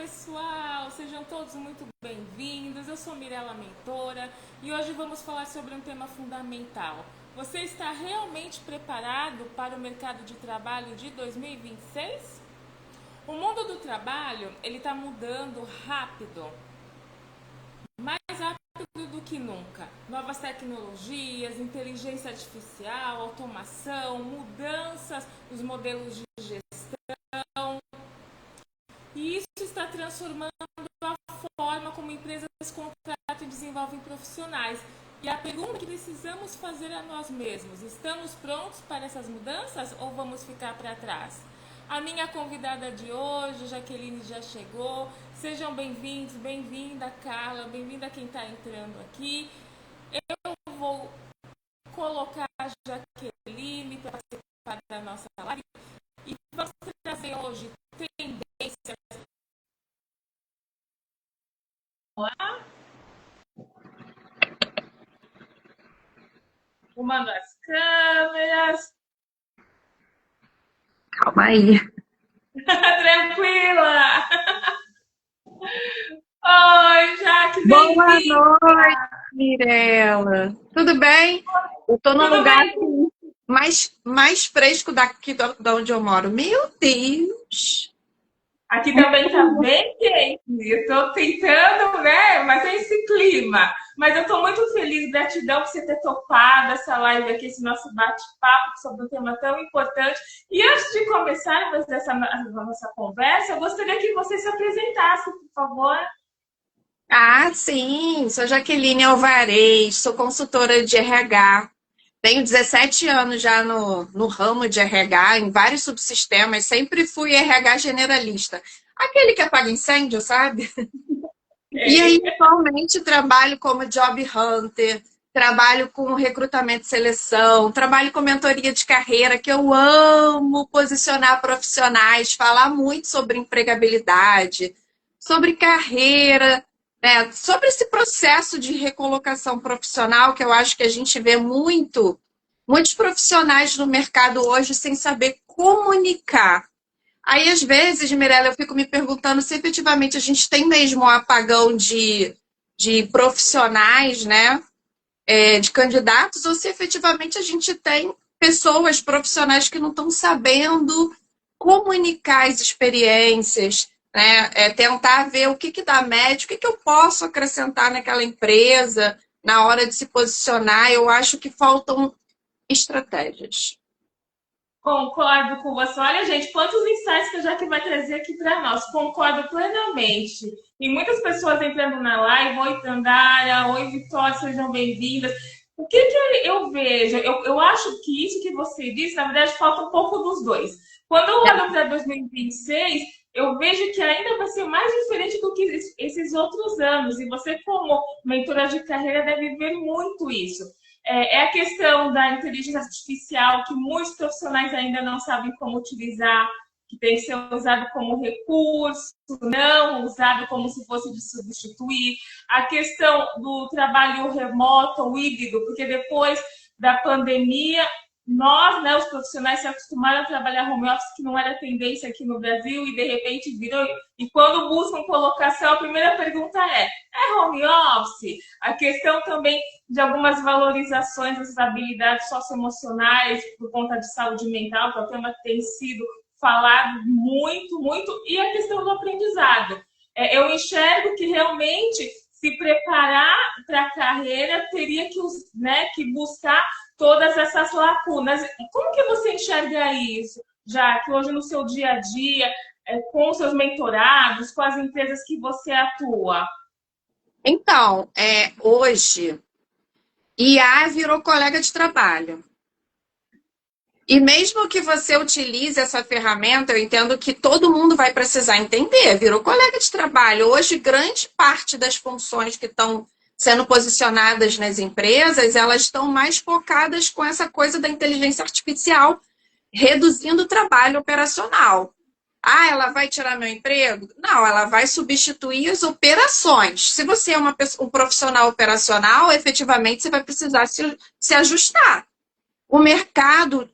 pessoal, sejam todos muito bem-vindos. Eu sou Mirela Mentora e hoje vamos falar sobre um tema fundamental. Você está realmente preparado para o mercado de trabalho de 2026? O mundo do trabalho ele está mudando rápido, mais rápido do que nunca. Novas tecnologias, inteligência artificial, automação, mudanças nos modelos de gestão. E isso está transformando a forma como empresas contratam e desenvolvem profissionais. E a pergunta que precisamos fazer a nós mesmos: estamos prontos para essas mudanças ou vamos ficar para trás? A minha convidada de hoje, Jaqueline, já chegou. Sejam bem-vindos, bem-vinda, Carla, bem-vinda quem está entrando aqui. Eu vou colocar a Jaqueline para participar da nossa live e vamos trazer hoje tendências. Arrumando as câmeras. Calma aí. Tranquila! Oi, Jaque, Boa bem-vinda! noite, Mirela. Tudo bem? Eu tô num Tudo lugar bem? mais fresco daqui da onde eu moro. Meu Deus! Aqui também tá bem quente. Eu tô tentando, né? Mas é esse clima. Mas eu tô muito feliz, gratidão por você ter topado essa live aqui, esse nosso bate-papo sobre um tema tão importante. E antes de começarmos essa nossa conversa, eu gostaria que você se apresentasse, por favor. Ah, sim, sou Jaqueline Alvarez, sou consultora de RH. Tenho 17 anos já no ramo de RH, em vários subsistemas. Sempre fui RH generalista. Aquele que apaga incêndio, sabe? E aí, É. atualmente, trabalho como job hunter, trabalho com recrutamento e seleção, trabalho com mentoria de carreira, que eu amo posicionar profissionais, falar muito sobre empregabilidade, sobre carreira, né? Sobre esse processo de recolocação profissional, que eu acho que a gente vê muitos profissionais no mercado hoje sem saber comunicar. Aí, às vezes, Mirella, eu fico me perguntando se efetivamente a gente tem mesmo um apagão de profissionais, né? De candidatos, ou se efetivamente a gente tem pessoas profissionais que não estão sabendo comunicar as experiências, né? Tentar ver o que dá match, o que eu posso acrescentar naquela empresa na hora de se posicionar. Eu acho que faltam estratégias. Concordo com você. Olha, gente, quantos insights que a Jaque vai trazer aqui para nós. Concordo plenamente. E muitas pessoas entrando na live. Oi, Tandara. Oi, Vitória. Sejam bem-vindas. O que eu vejo? Eu acho que isso que você disse, na verdade, falta um pouco dos dois. Quando eu olho para 2026, eu vejo que ainda vai ser mais diferente do que esses outros anos. E você, como mentora de carreira, deve ver muito isso. É a questão da inteligência artificial, que muitos profissionais ainda não sabem como utilizar, que tem que ser usado como recurso, não usado como se fosse de substituir. A questão do trabalho remoto ou híbrido, porque depois da pandemia, nós, né, os profissionais, se acostumaram a trabalhar home office, que não era tendência aqui no Brasil, e de repente virou. E quando buscam colocação, a primeira pergunta é home office? A questão também de algumas valorizações das habilidades socioemocionais por conta de saúde mental, que é um tema que tem sido falado muito, muito, e a questão do aprendizado. Eu enxergo que realmente se preparar para a carreira teria que, né, que buscar todas essas lacunas. Como que você enxerga isso, já que hoje no seu dia a dia, com os seus mentorados, com as empresas que você atua? Então, hoje, IA virou colega de trabalho. E mesmo que você utilize essa ferramenta, eu entendo que todo mundo vai precisar entender, virou colega de trabalho. Hoje, grande parte das funções que estão sendo posicionadas nas empresas, elas estão mais focadas com essa coisa da inteligência artificial, reduzindo o trabalho operacional. Ah, ela vai tirar meu emprego? Não, ela vai substituir as operações. Se você é um profissional operacional, efetivamente você vai precisar se ajustar. O mercado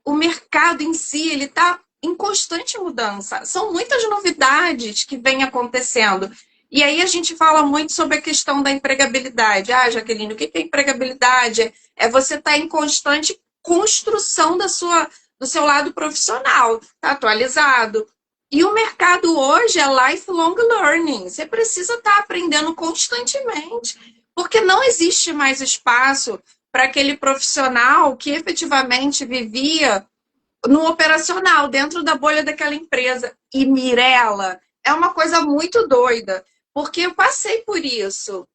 o mercado em si ele está em constante mudança. São muitas novidades que vêm acontecendo. E aí a gente fala muito sobre a questão da empregabilidade. Ah, Jaqueline, o que é empregabilidade? É você estar em constante construção do seu lado profissional, tá atualizado. E o mercado hoje é lifelong learning. Você precisa estar aprendendo constantemente, porque não existe mais espaço para aquele profissional que efetivamente vivia no operacional, dentro da bolha daquela empresa. E, Mirella, é uma coisa muito doida, porque eu passei por isso.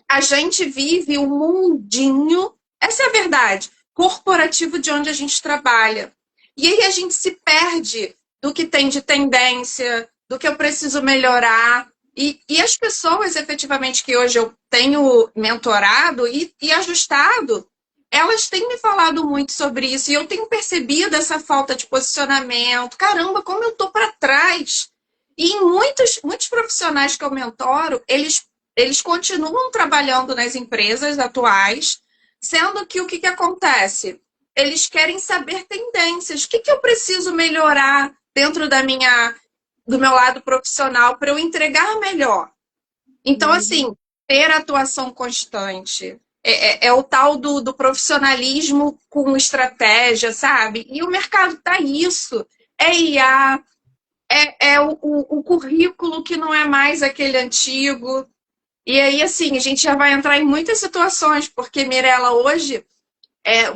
A gente vive um mundinho, essa é a verdade, corporativo de onde a gente trabalha. E aí a gente se perde do que tem de tendência, do que eu preciso melhorar. E as pessoas, efetivamente, que hoje eu tenho mentorado e ajustado, elas têm me falado muito sobre isso. E eu tenho percebido essa falta de posicionamento. Caramba, como eu tô para trás. E em muitos profissionais que eu mentoro, eles continuam trabalhando nas empresas atuais, sendo que o que acontece? Eles querem saber tendências. O que eu preciso melhorar dentro do meu lado profissional para eu entregar melhor? Então, assim, ter atuação constante. É o tal do profissionalismo com estratégia, sabe? E o mercado tá isso. É IA, é o currículo que não é mais aquele antigo. E aí, assim, a gente já vai entrar em muitas situações, porque, Mirella, hoje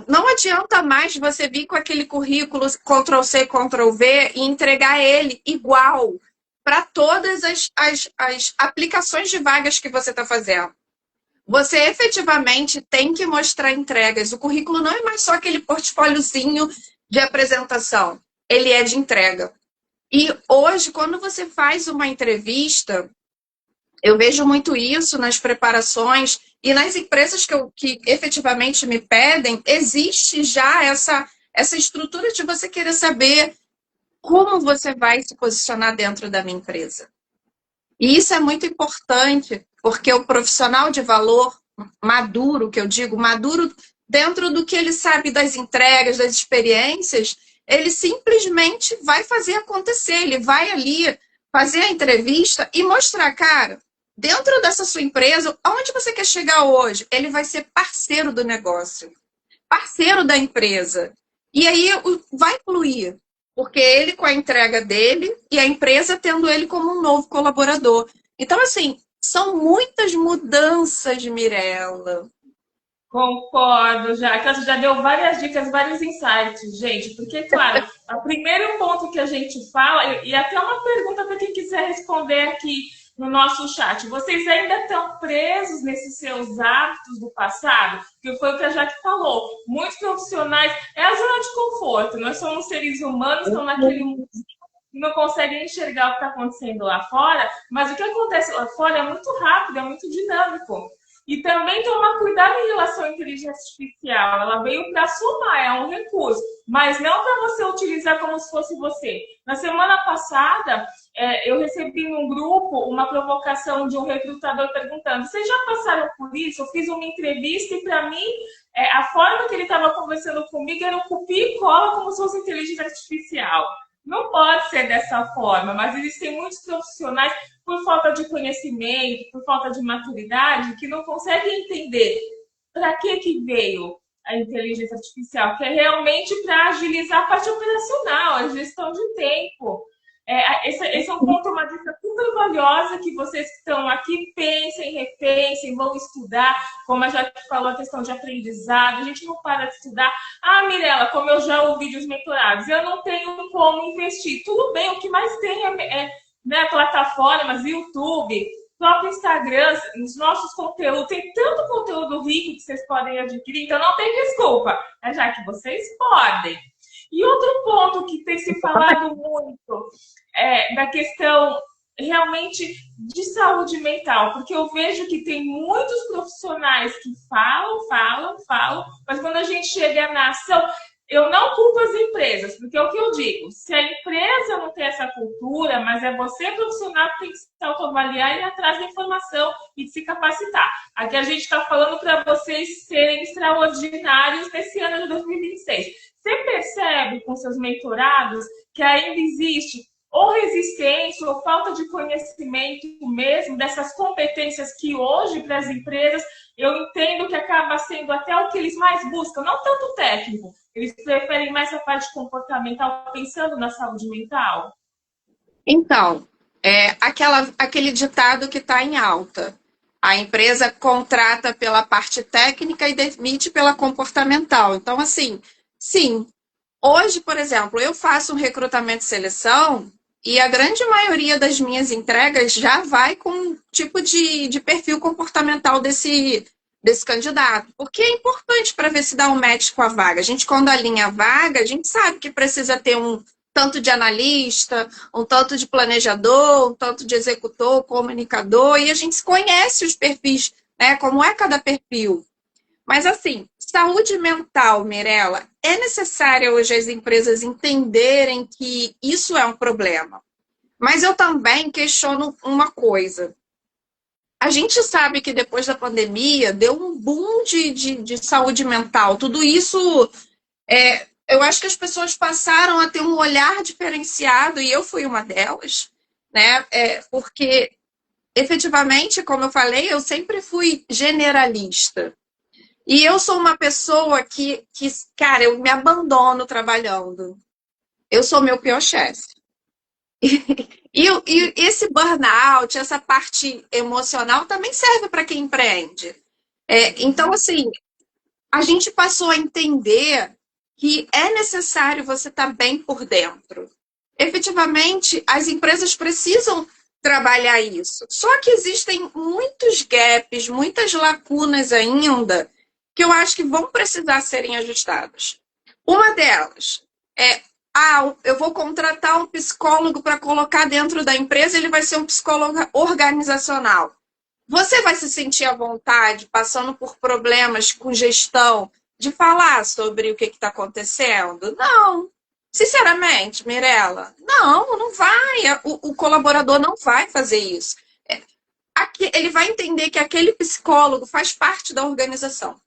não adianta mais você vir com aquele currículo Ctrl+C, Ctrl+V e entregar ele igual para todas as aplicações de vagas que você está fazendo. Você efetivamente tem que mostrar entregas. O currículo não é mais só aquele portfóliozinho de apresentação, ele é de entrega. E hoje, quando você faz uma entrevista, eu vejo muito isso nas preparações e nas empresas que efetivamente me pedem, existe já essa estrutura de você querer saber como você vai se posicionar dentro da minha empresa. E isso é muito importante, porque o profissional de valor maduro, que eu digo, maduro dentro do que ele sabe das entregas, das experiências, ele simplesmente vai fazer acontecer, ele vai ali fazer a entrevista e mostrar, cara, dentro dessa sua empresa, aonde você quer chegar hoje? Ele vai ser parceiro do negócio, parceiro da empresa. E aí vai fluir, porque ele com a entrega dele e a empresa tendo ele como um novo colaborador. Então, assim, são muitas mudanças, Mirella. Concordo, já que você já deu várias dicas, vários insights, gente. Porque, claro, o primeiro ponto que a gente fala, e até uma pergunta para quem quiser responder aqui no nosso chat: vocês ainda estão presos nesses seus hábitos do passado? Que foi o que a Jaque falou. Muitos profissionais, é a zona de conforto. Nós somos seres humanos, estão naquele mundo, não conseguem enxergar o que está acontecendo lá fora, mas o que acontece lá fora é muito rápido, é muito dinâmico. E também tomar cuidado em relação à inteligência artificial. Ela veio para somar, é um recurso, mas não para você utilizar como se fosse você. Na semana passada, eu recebi num grupo uma provocação de um recrutador perguntando: vocês já passaram por isso? Eu fiz uma entrevista e, para mim, a forma que ele estava conversando comigo era um copia e cola como se fosse inteligência artificial. Não pode ser dessa forma, mas existem muitos profissionais, por falta de conhecimento, por falta de maturidade, que não conseguem entender para que veio a inteligência artificial, que é realmente para agilizar a parte operacional, a gestão de tempo. Esse é um ponto, uma dica super valiosa, que vocês que estão aqui pensem, repensem, vão estudar, como a Jaque falou, a questão de aprendizado. A gente não para de estudar. Ah, Mirella, como eu já ouvi dos mentorados, eu não tenho como investir. Tudo bem, o que mais tem né, plataformas, YouTube, próprio Instagram, os nossos conteúdos, tem tanto conteúdo rico que vocês podem adquirir, então não tem desculpa, já que vocês podem. E outro ponto que tem se falado muito da questão realmente de saúde mental, porque eu vejo que tem muitos profissionais que falam, mas quando a gente chega na ação, eu não culpo as empresas, porque é o que eu digo: se a empresa não tem essa cultura, mas é você, profissional, que tem que se autoavaliar e ir atrás da informação e de se capacitar. Aqui a gente está falando para vocês serem extraordinários nesse ano de 2026. Você percebe percebe com seus mentorados que ainda existe ou resistência ou falta de conhecimento mesmo dessas competências que hoje para as empresas eu entendo que acaba sendo até o que eles mais buscam, não tanto técnico, eles preferem mais a parte comportamental, pensando na saúde mental? Então, aquele ditado que está em alta. A empresa contrata pela parte técnica e demite pela comportamental. Então, assim, sim. Hoje, por exemplo, eu faço um recrutamento e seleção e a grande maioria das minhas entregas já vai com um tipo de perfil comportamental desse candidato. Porque é importante para ver se dá um match com a vaga. A gente, quando alinha a vaga, a gente sabe que precisa ter um tanto de analista, um tanto de planejador, um tanto de executor, comunicador, e a gente conhece os perfis, né? Como é cada perfil. Mas assim, saúde mental, Mirella, é necessário hoje as empresas entenderem que isso é um problema. Mas eu também questiono uma coisa. A gente sabe que depois da pandemia deu um boom de saúde mental. Tudo isso, eu acho que as pessoas passaram a ter um olhar diferenciado, e eu fui uma delas, né? Porque, efetivamente, como eu falei, eu sempre fui generalista. E eu sou uma pessoa que, cara, eu me abandono trabalhando. Eu sou meu pior chefe. E esse burnout, essa parte emocional, também serve para quem empreende. Então, assim, a gente passou a entender que é necessário você estar bem por dentro. Efetivamente, as empresas precisam trabalhar isso. Só que existem muitos gaps, muitas lacunas ainda, que eu acho que vão precisar serem ajustadas. Uma delas é, eu vou contratar um psicólogo para colocar dentro da empresa, ele vai ser um psicólogo organizacional. Você vai se sentir à vontade, passando por problemas com gestão, de falar sobre o que está acontecendo? Não. Sinceramente, Mirella, não vai. O colaborador não vai fazer isso. Ele vai entender que aquele psicólogo faz parte da organização.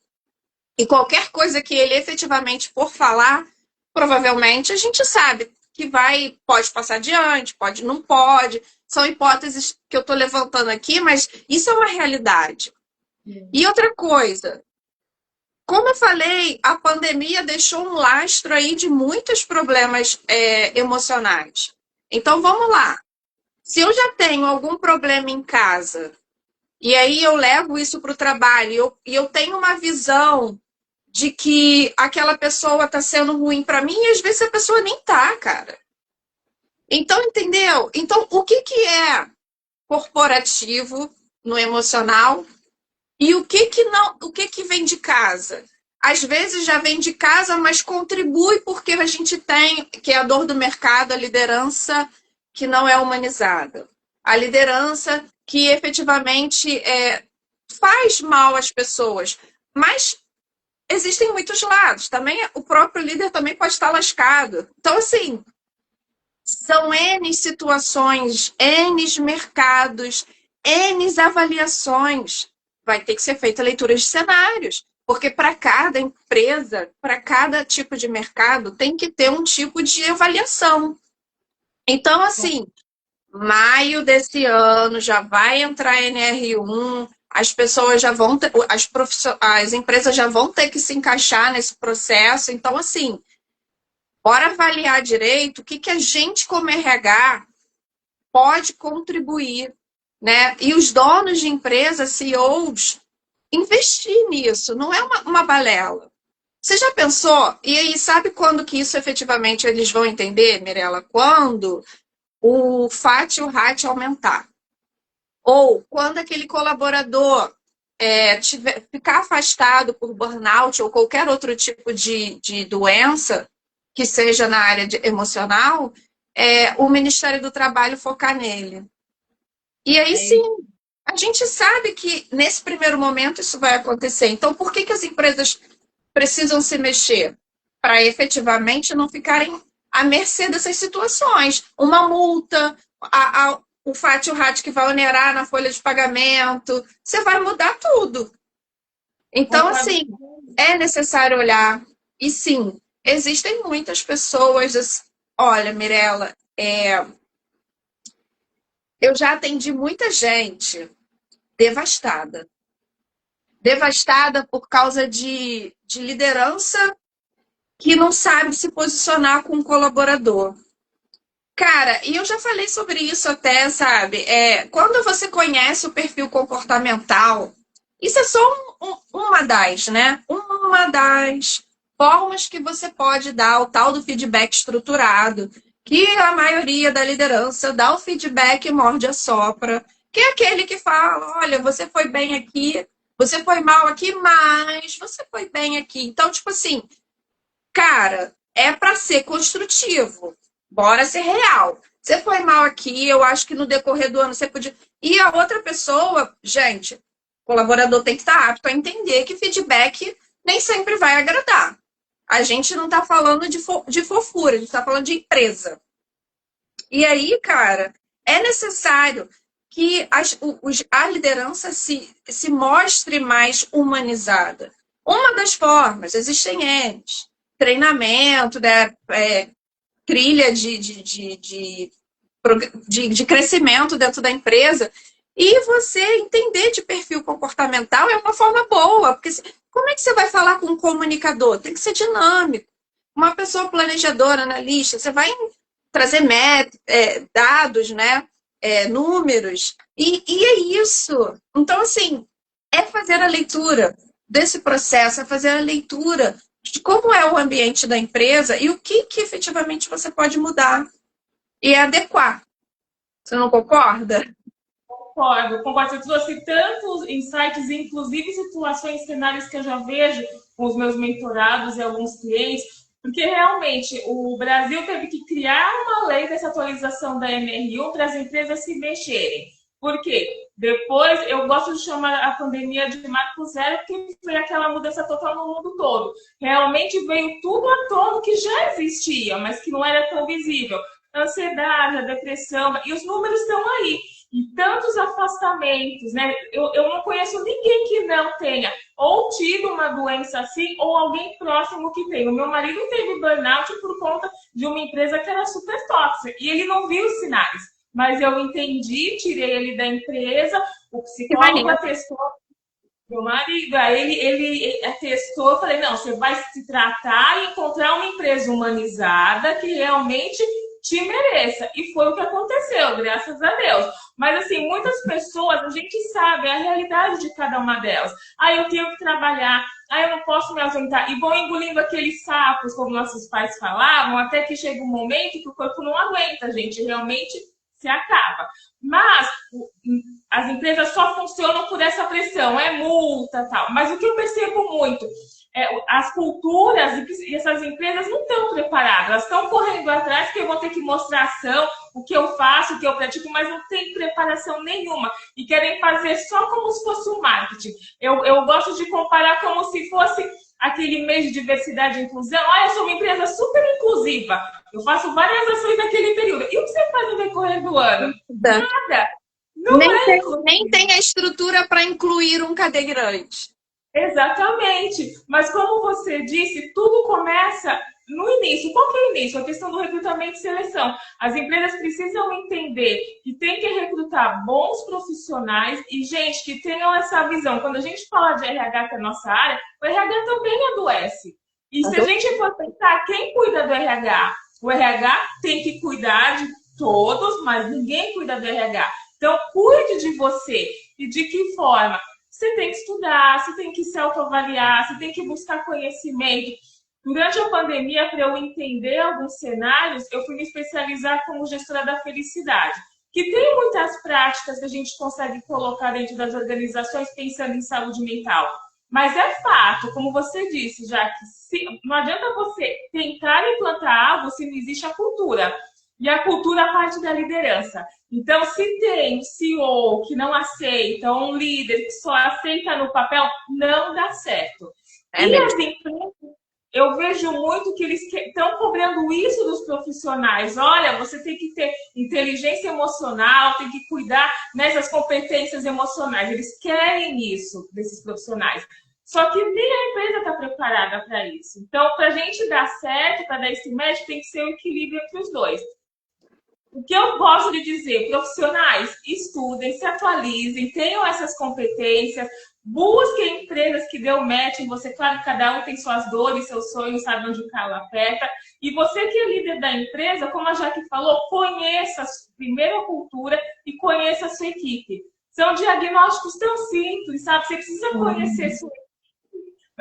E qualquer coisa que ele efetivamente for falar, provavelmente a gente sabe que pode passar adiante, não pode. São hipóteses que eu estou levantando aqui, mas isso é uma realidade. E outra coisa, como eu falei, a pandemia deixou um lastro aí de muitos problemas emocionais. Então, vamos lá. Se eu já tenho algum problema em casa, e aí eu levo isso para o trabalho, e eu tenho uma visão de que aquela pessoa está sendo ruim para mim, e às vezes a pessoa nem tá, cara. Então, entendeu? Então, o que é corporativo no emocional e o que não, o que vem de casa? Às vezes já vem de casa, mas contribui porque a gente tem, que é a dor do mercado, a liderança que não é humanizada. A liderança que efetivamente faz mal às pessoas. Mas existem muitos lados. Também o próprio líder também pode estar lascado. Então, assim, são N situações, N mercados, N avaliações. Vai ter que ser feita leitura de cenários. Porque para cada empresa, para cada tipo de mercado, tem que ter um tipo de avaliação. Então, assim, maio desse ano já vai entrar NR1, as pessoas já vão ter, as empresas já vão ter que se encaixar nesse processo. Então, assim, bora avaliar direito o que a gente, como RH, pode contribuir, né? E os donos de empresas, CEOs, investir nisso, não é uma balela. Você já pensou? E aí, sabe quando que isso efetivamente eles vão entender, Mirella? Quando o FAT e o RAT aumentar. Ou quando aquele colaborador ficar afastado por burnout ou qualquer outro tipo de doença que seja na área emocional, o Ministério do Trabalho focar nele. E aí sim, a gente sabe que nesse primeiro momento isso vai acontecer. Então, por que as empresas precisam se mexer? Para efetivamente não ficarem à mercê dessas situações. Uma multa, o FAT e o RAT que vai onerar na folha de pagamento, você vai mudar tudo. Então, assim, é necessário olhar. E sim, Existem muitas pessoas. Olha, Mirella, eu já atendi muita gente devastada. Devastada por causa de liderança que não sabe se posicionar com o colaborador. Cara, e eu já falei sobre isso até, sabe? Quando você conhece o perfil comportamental, isso é só uma das, né? Uma das formas que você pode dar o tal do feedback estruturado, que a maioria da liderança dá o feedback e morde a sopra, que é aquele que fala, olha, você foi bem aqui, você foi mal aqui, mas você foi bem aqui. Então, tipo assim, cara, é para ser construtivo. Bora ser real. Você foi mal aqui, eu acho que no decorrer do ano você podia. E a outra pessoa, gente, o colaborador tem que estar apto a entender que feedback nem sempre vai agradar. A gente não está falando de fofura, a gente está falando de empresa. E aí, cara, é necessário que a liderança se mostre mais humanizada. Uma das formas, existem N's, treinamento, né, trilha de crescimento dentro da empresa, e você entender de perfil comportamental é uma forma boa, porque como é que você vai falar com um comunicador? Tem que ser dinâmico. Uma pessoa planejadora, analista, você vai trazer dados, né? Números, e é isso. Então, assim, é fazer a leitura desse processo, é fazer a leitura de como é o ambiente da empresa e o que efetivamente você pode mudar e adequar. Você não concorda? Concordo, concordo. Você trouxe tantos insights, inclusive situações, cenários que eu já vejo com os meus mentorados e alguns clientes, porque realmente o Brasil teve que criar uma lei dessa atualização da MR1 para as empresas se mexerem. Por quê? Depois, eu gosto de chamar a pandemia de marco zero, porque foi aquela mudança total no mundo todo. Realmente veio tudo à tona que já existia, mas que não era tão visível. A ansiedade, a depressão, e os números estão aí. E tantos afastamentos, né? Eu não conheço ninguém que não tenha ou tido uma doença assim, ou alguém próximo que tem. O meu marido teve burnout por conta de uma empresa que era super tóxica, e ele não viu os sinais. Mas eu entendi, tirei ele da empresa, o psicólogo atestou, meu marido, aí ele atestou, eu falei, não, você vai se tratar e encontrar uma empresa humanizada que realmente te mereça. E foi o que aconteceu, graças a Deus. Mas, assim, muitas pessoas, a gente sabe a realidade de cada uma delas. Ah, eu tenho que trabalhar, ah, eu não posso me ausentar. E vão engolindo aqueles sapos, como nossos pais falavam, até que chega um momento que o corpo não aguenta, a gente realmente se acaba. Mas as empresas só funcionam por essa pressão, é multa tal. Mas o que eu percebo muito as culturas e essas empresas não estão preparadas, elas estão correndo atrás porque eu vou ter que mostrar ação, o que eu faço, o que eu pratico, mas não tem preparação nenhuma e querem fazer só como se fosse um marketing. Eu gosto de comparar como se fosse aquele mês de diversidade e inclusão. Olha, eu sou uma empresa super inclusiva, eu faço várias ações naquele período. E o que você faz no decorrer do ano? Nada. Nem tem a estrutura para incluir um cadeirante. Exatamente. Mas como você disse, tudo começa no início. Qual que é o início? A questão do recrutamento e seleção. As empresas precisam entender que tem que recrutar bons profissionais e gente que tenham essa visão. Quando a gente fala de RH, que é a nossa área, o RH também adoece. E se a gente for pensar, quem cuida do RH? O RH tem que cuidar de todos, mas ninguém cuida do RH. Então, cuide de você. E de que forma? Você tem que estudar, você tem que se autoavaliar, você tem que buscar conhecimento. Durante a pandemia, para eu entender alguns cenários, eu fui me especializar como gestora da felicidade, que tem muitas práticas que a gente consegue colocar dentro das organizações pensando em saúde mental. Mas é fato, como você disse, já que não adianta você tentar implantar algo se não existe a cultura. E a cultura parte da liderança. Então, se tem um CEO que não aceita, um líder que só aceita no papel, não dá certo. E as empresas, eu vejo muito que eles estão cobrando isso dos profissionais. Olha, você tem que ter inteligência emocional, tem que cuidar nessas competências emocionais. Eles querem isso desses profissionais. Só que nem a empresa está preparada para isso. Então, para a gente dar certo, para dar esse match, tem que ser o equilíbrio entre os dois. O que eu gosto de dizer, profissionais, estudem, se atualizem, tenham essas competências, busquem empresas que dêem match em você. Claro que cada um tem suas dores, seus sonhos, sabe onde o calo aperta. E você que é líder da empresa, como a Jaque falou, conheça primeiro a cultura e conheça a sua equipe. São diagnósticos tão simples, sabe? Você precisa conhecer sua equipe.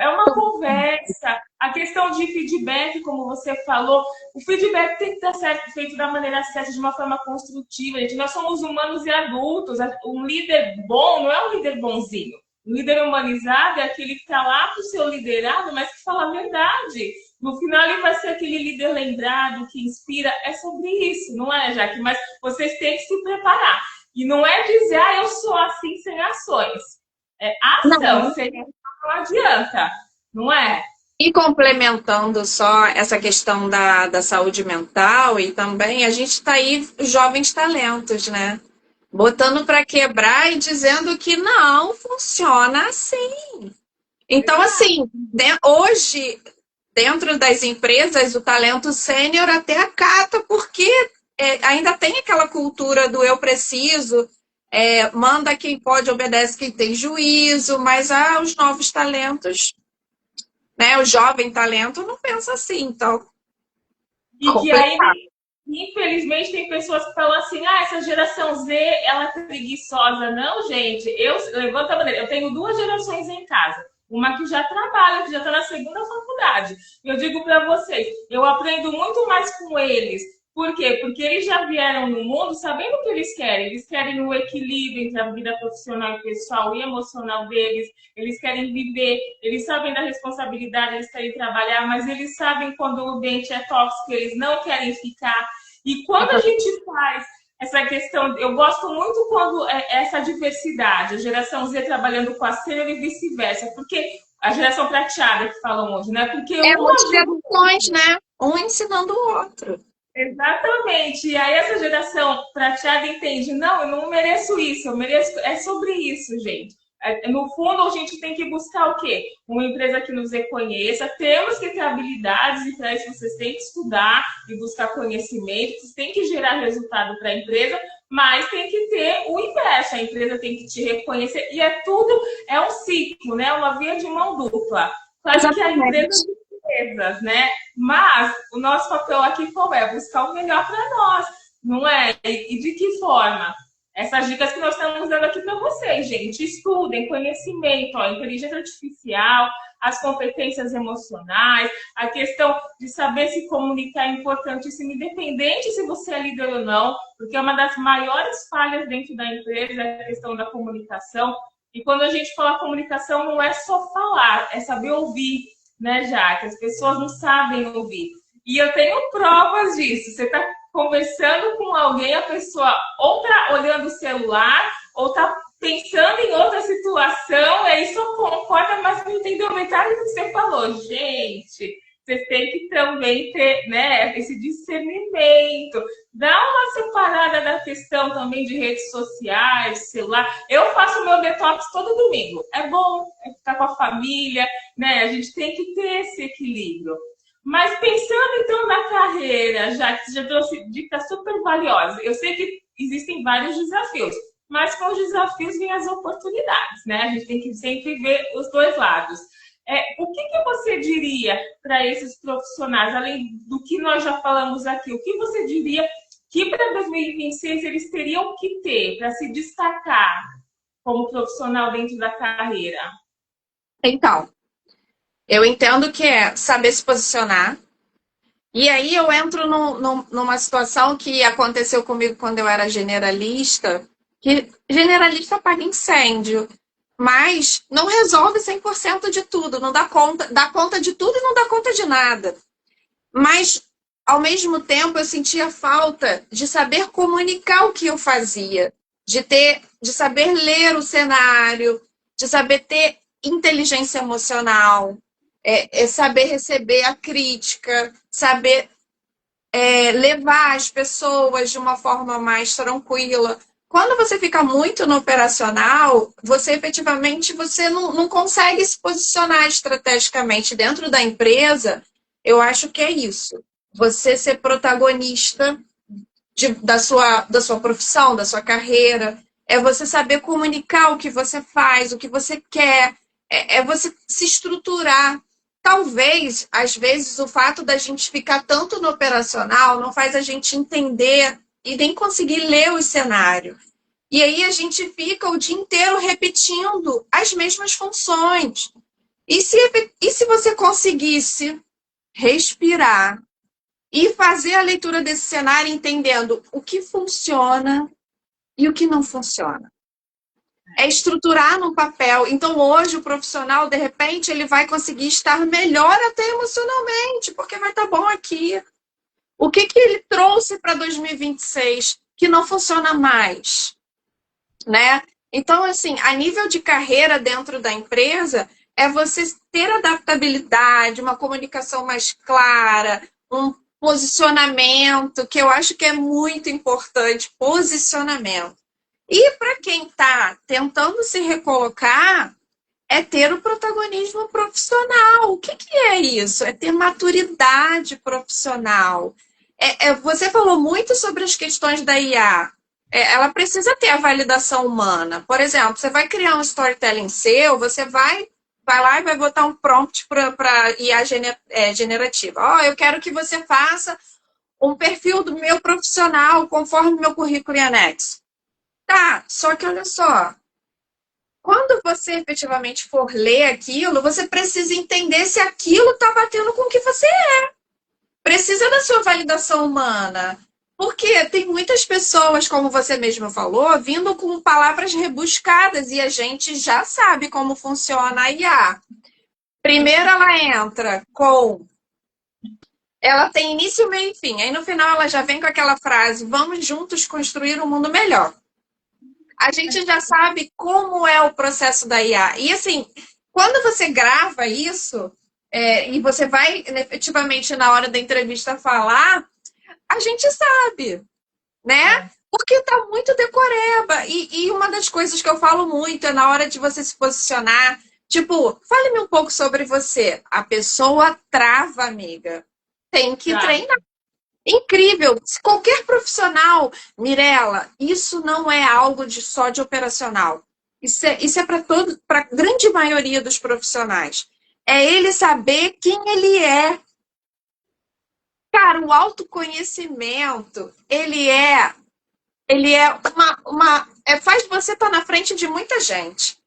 É uma conversa. A questão de feedback, como você falou, o feedback tem que estar feito da maneira certa, de uma forma construtiva. Gente. Nós somos humanos e adultos. Um líder bom não é um líder bonzinho. Um líder humanizado é aquele que está lá para o seu liderado, mas que fala a verdade. No final, ele vai ser aquele líder lembrado, que inspira. É sobre isso, não é, Jaque? Mas vocês têm que se preparar. E não é dizer, eu sou assim sem ações. É ação, sem ação não adianta, não é? E complementando só essa questão da saúde mental, e também a gente está aí, jovens talentos, né? Botando para quebrar e dizendo que não funciona assim. Então, assim, hoje, dentro das empresas, o talento sênior até acata, porque ainda tem aquela cultura do eu preciso, manda quem pode, obedece quem tem juízo, mas os novos talentos, né, o jovem talento não pensa assim, então E que aí, infelizmente, tem pessoas que falam assim, essa geração Z, ela é preguiçosa. Não, gente, levanto a bandeira, eu tenho 2 gerações em casa. Uma que já trabalha, que já está na segunda faculdade. Eu digo para vocês, eu aprendo muito mais com eles. Por quê? Porque eles já vieram no mundo sabendo o que eles querem. Eles querem o equilíbrio entre a vida profissional e pessoal e emocional deles. Eles querem viver, eles sabem da responsabilidade, eles querem trabalhar, mas eles sabem quando o ambiente é tóxico, eles não querem ficar. E quando a gente faz essa questão, eu gosto muito quando essa diversidade, a geração Z trabalhando com a sênior e vice-versa, porque a geração prateada que falam hoje, né? Porque as gerações, né? Um ensinando o outro. Exatamente. E aí essa geração prateada entende, não, eu não mereço isso, eu mereço. É sobre isso, gente. No fundo, a gente tem que buscar o quê? Uma empresa que nos reconheça. Temos que ter habilidades e para isso vocês têm que estudar e buscar conhecimento. Vocês têm que gerar resultado para a empresa, mas tem que ter o inverso. A empresa tem que te reconhecer. E é um ciclo, né? Uma via de mão dupla. Claro que a empresa empresas, né? Mas o nosso papel aqui qual é? Buscar o melhor para nós, não é? E de que forma? Essas dicas que nós estamos dando aqui para vocês, gente. Estudem, conhecimento, inteligência artificial, as competências emocionais, a questão de saber se comunicar é importantíssimo, independente se você é líder ou não, porque é uma das maiores falhas dentro da empresa a questão da comunicação. E quando a gente fala comunicação, não é só falar, é saber ouvir, né, Jaque? As pessoas não sabem ouvir. E eu tenho provas disso. Você está conversando com alguém, a pessoa ou está olhando o celular, ou está pensando em outra situação, e aí só concorda, mas não entendeu metade do que você falou. Gente, vocês têm que também ter, né, esse discernimento. Dá uma separada da questão também de redes sociais, celular. Eu faço meu detox todo domingo. É bom ficar com a família, né? A gente tem que ter esse equilíbrio. Mas pensando então na carreira, já que você já trouxe dicas super valiosas, eu sei que existem vários desafios, mas com os desafios vêm as oportunidades, né? A gente tem que sempre ver os dois lados. O que você diria para esses profissionais, além do que nós já falamos aqui, o que você diria que para 2026 eles teriam que ter para se destacar como profissional dentro da carreira? Então, eu entendo que é saber se posicionar. E aí eu entro numa situação que aconteceu comigo quando eu era generalista, que generalista apaga incêndio, mas não resolve 100% de tudo, não dá conta de tudo e não dá conta de nada. Mas, ao mesmo tempo, eu sentia falta de saber comunicar o que eu fazia, de saber ler o cenário, de saber ter inteligência emocional, saber receber a crítica, saber levar as pessoas de uma forma mais tranquila. quando você fica muito no operacional, você efetivamente você não consegue se posicionar estrategicamente dentro da empresa. Eu acho que é isso. Você ser protagonista da sua profissão, da sua carreira. É você saber comunicar o que você faz, o que você quer. É você se estruturar. Talvez, às vezes, o fato da gente ficar tanto no operacional não faz a gente entender e nem conseguir ler o cenário. E aí a gente fica o dia inteiro repetindo as mesmas funções. E se você conseguisse respirar e fazer a leitura desse cenário entendendo o que funciona e o que não funciona? É estruturar no papel. Então, hoje, o profissional, de repente, ele vai conseguir estar melhor até emocionalmente, porque vai estar bom aqui. O que ele trouxe para 2026 que não funciona mais? Né? Então, assim, a nível de carreira dentro da empresa, é você ter adaptabilidade, uma comunicação mais clara, um posicionamento, que eu acho que é muito importante, posicionamento. E para quem está tentando se recolocar, é ter o protagonismo profissional. O que é isso? É ter maturidade profissional. Você falou muito sobre as questões da IA. Ela precisa ter a validação humana. Por exemplo, você vai criar um storytelling seu, você vai lá e vai botar um prompt para IA generativa. Eu quero que você faça um perfil do meu profissional conforme o meu currículo e anexo. Tá, só que olha só, quando você efetivamente for ler aquilo, você precisa entender se aquilo está batendo com o que você precisa da sua validação humana. Porque tem muitas pessoas, como você mesmo falou, vindo com palavras rebuscadas e a gente já sabe como funciona a IA. Primeiro ela entra com... Ela tem início, meio e fim. Aí no final ela já vem com aquela frase: vamos juntos construir um mundo melhor. A gente já sabe como é o processo da IA. E assim, quando você grava isso, e você vai efetivamente na hora da entrevista falar, a gente sabe, né? Porque tá muito decoreba. E uma das coisas que eu falo muito é na hora de você se posicionar, tipo, fale-me um pouco sobre você. A pessoa trava, amiga. Tem que treinar. Incrível. Se qualquer profissional, Mirela, isso não é algo só de operacional. Isso é para a grande maioria dos profissionais. É ele saber quem ele é. Cara, o autoconhecimento, ele é faz você estar na frente de muita gente.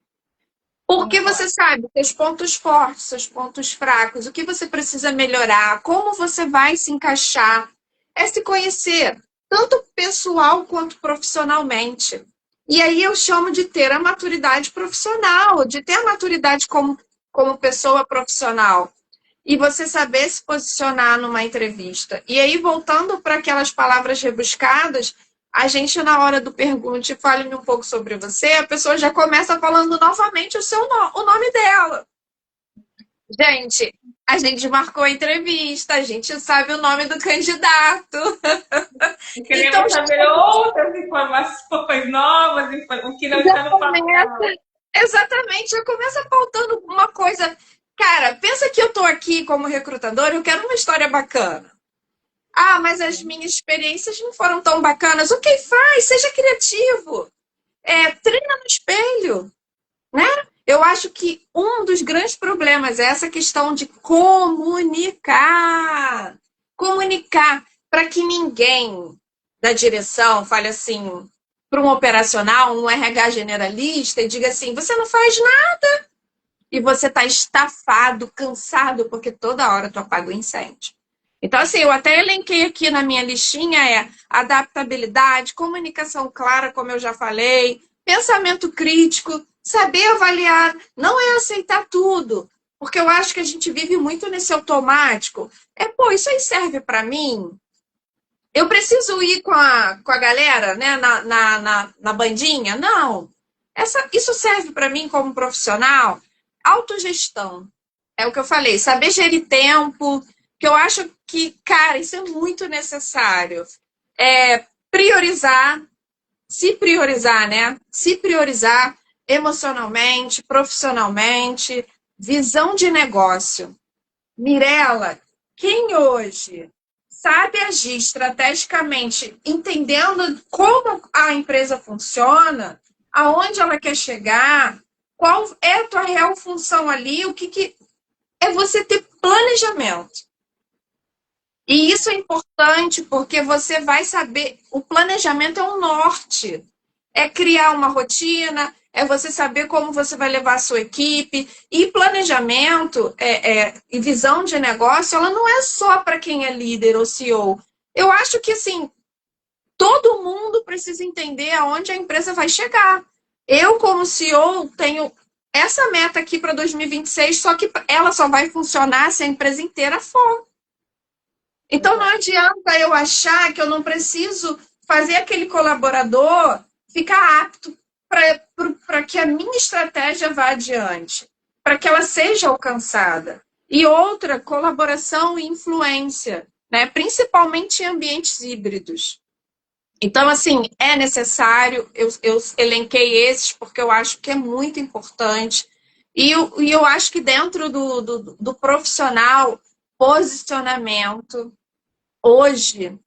Porque você sabe seus pontos fortes, seus pontos fracos, o que você precisa melhorar, como você vai se encaixar. É se conhecer, tanto pessoal quanto profissionalmente. E aí eu chamo de ter a maturidade profissional, de ter a maturidade como pessoa profissional. E você saber se posicionar numa entrevista. E aí, voltando para aquelas palavras rebuscadas, a gente, na hora do pergunte, fale-me um pouco sobre você, a pessoa já começa falando novamente o nome dela. Gente, a gente marcou a entrevista, a gente sabe o nome do candidato. Queremos então, saber outras informações novas, o que não está no papel. Exatamente, já começa faltando uma coisa. Cara, pensa que eu estou aqui como recrutadora, eu quero uma história bacana. Ah, mas as minhas experiências não foram tão bacanas. O que faz? Seja criativo. Treina no espelho, né? Eu acho que um dos grandes problemas é essa questão de comunicar. Comunicar para que ninguém da direção fale assim para um operacional, um RH generalista e diga assim: você não faz nada e você está estafado, cansado, porque toda hora tu apaga o incêndio. Então, assim, eu até elenquei aqui na minha listinha adaptabilidade, comunicação clara, como eu já falei, pensamento crítico, saber avaliar, não é aceitar tudo, porque eu acho que a gente vive muito nesse automático. Isso aí serve para mim? Eu preciso ir com a galera, né, na bandinha? Não. Isso serve para mim como profissional? Autogestão. É o que eu falei, saber gerir tempo, que eu acho que, cara, isso é muito necessário. Priorizar, se priorizar, né? Se priorizar emocionalmente, profissionalmente, visão de negócio. Mirela, quem hoje sabe agir estrategicamente, entendendo como a empresa funciona, aonde ela quer chegar, qual é a tua real função ali, o que é você ter planejamento. E isso é importante porque você vai saber, o planejamento é um norte. É criar uma rotina, é você saber como você vai levar a sua equipe. E planejamento e visão de negócio, ela não é só para quem é líder ou CEO. Eu acho que, assim, todo mundo precisa entender aonde a empresa vai chegar. Eu, como CEO, tenho essa meta aqui para 2026, só que ela só vai funcionar se a empresa inteira for. Então não adianta eu achar que eu não preciso fazer aquele colaborador ficar apto para que a minha estratégia vá adiante, para que ela seja alcançada. E outra, colaboração e influência, né? Principalmente em ambientes híbridos. Então, assim, é necessário, eu elenquei esses porque eu acho que é muito importante. E eu acho que dentro do profissional, posicionamento, hoje,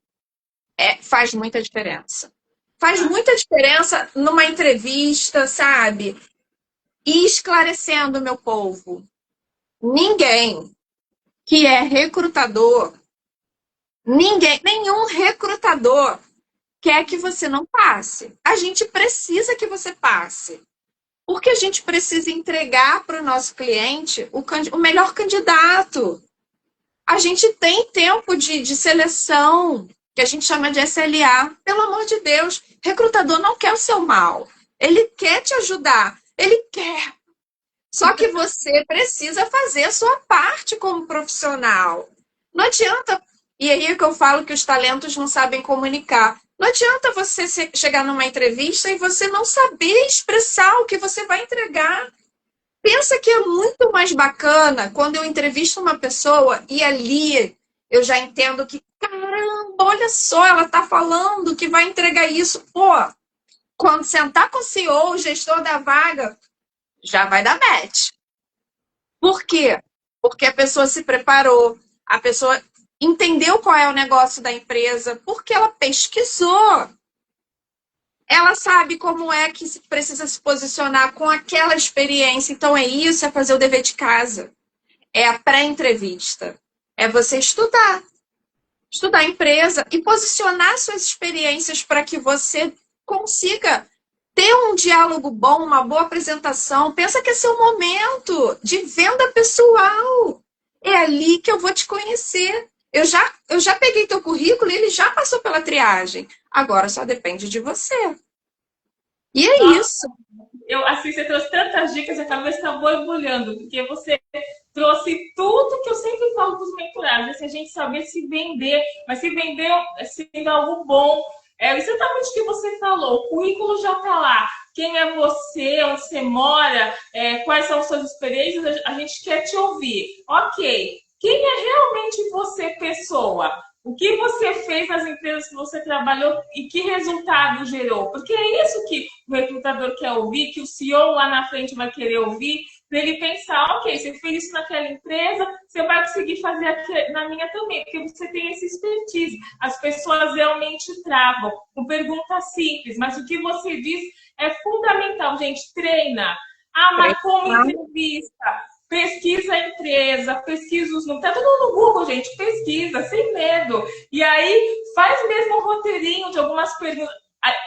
faz muita diferença. Faz muita diferença numa entrevista, sabe? E esclarecendo, meu povo, ninguém que é recrutador, nenhum recrutador quer que você não passe. A gente precisa que você passe. Porque a gente precisa entregar para o nosso cliente o melhor candidato. A gente tem tempo de seleção, que a gente chama de SLA. Pelo amor de Deus, recrutador não quer o seu mal. Ele quer te ajudar. Ele quer. Só que você precisa fazer a sua parte como profissional. Não adianta. E aí é que eu falo que os talentos não sabem comunicar. Não adianta você chegar numa entrevista e você não saber expressar o que você vai entregar. Pensa que é muito mais bacana quando eu entrevisto uma pessoa e ali eu já entendo que, caramba, olha só, ela está falando que vai entregar isso. Pô, quando sentar com o CEO, o gestor da vaga, já vai dar match. Por quê? Porque a pessoa se preparou, a pessoa entendeu qual é o negócio da empresa, porque ela pesquisou. Ela sabe como é que precisa se posicionar com aquela experiência. Então, é isso, é fazer o dever de casa. É a pré-entrevista. É você estudar a empresa e posicionar suas experiências para que você consiga ter um diálogo bom, uma boa apresentação. Pensa que é seu momento de venda pessoal. É ali que eu vou te conhecer. Eu já peguei teu currículo e ele já passou pela triagem. Agora só depende de você. E é Nossa, isso. assim, você trouxe tantas dicas, a cabeça está borbulhando, porque você trouxe tudo que eu sempre falo para os mentorados, assim, a gente saber se vender, mas se vender sendo algo bom. Exatamente o que você falou, o currículo já está lá. Quem é você, onde você mora, quais são as suas experiências, a gente quer te ouvir. Ok, quem é realmente você, pessoa? O que você fez nas empresas que você trabalhou e que resultado gerou? Porque é isso que o recrutador quer ouvir, que o CEO lá na frente vai querer ouvir, para ele pensar, ok, você fez isso naquela empresa, você vai conseguir fazer aqui na minha também, porque você tem esse expertise. As pessoas realmente travam com perguntas simples, mas o que você diz é fundamental, gente, treina. Ah, mas como entrevista? Pesquisa a empresa, pesquisa os números. Tá tudo no Google, gente. Pesquisa, sem medo. E aí, faz mesmo um roteirinho de algumas perguntas.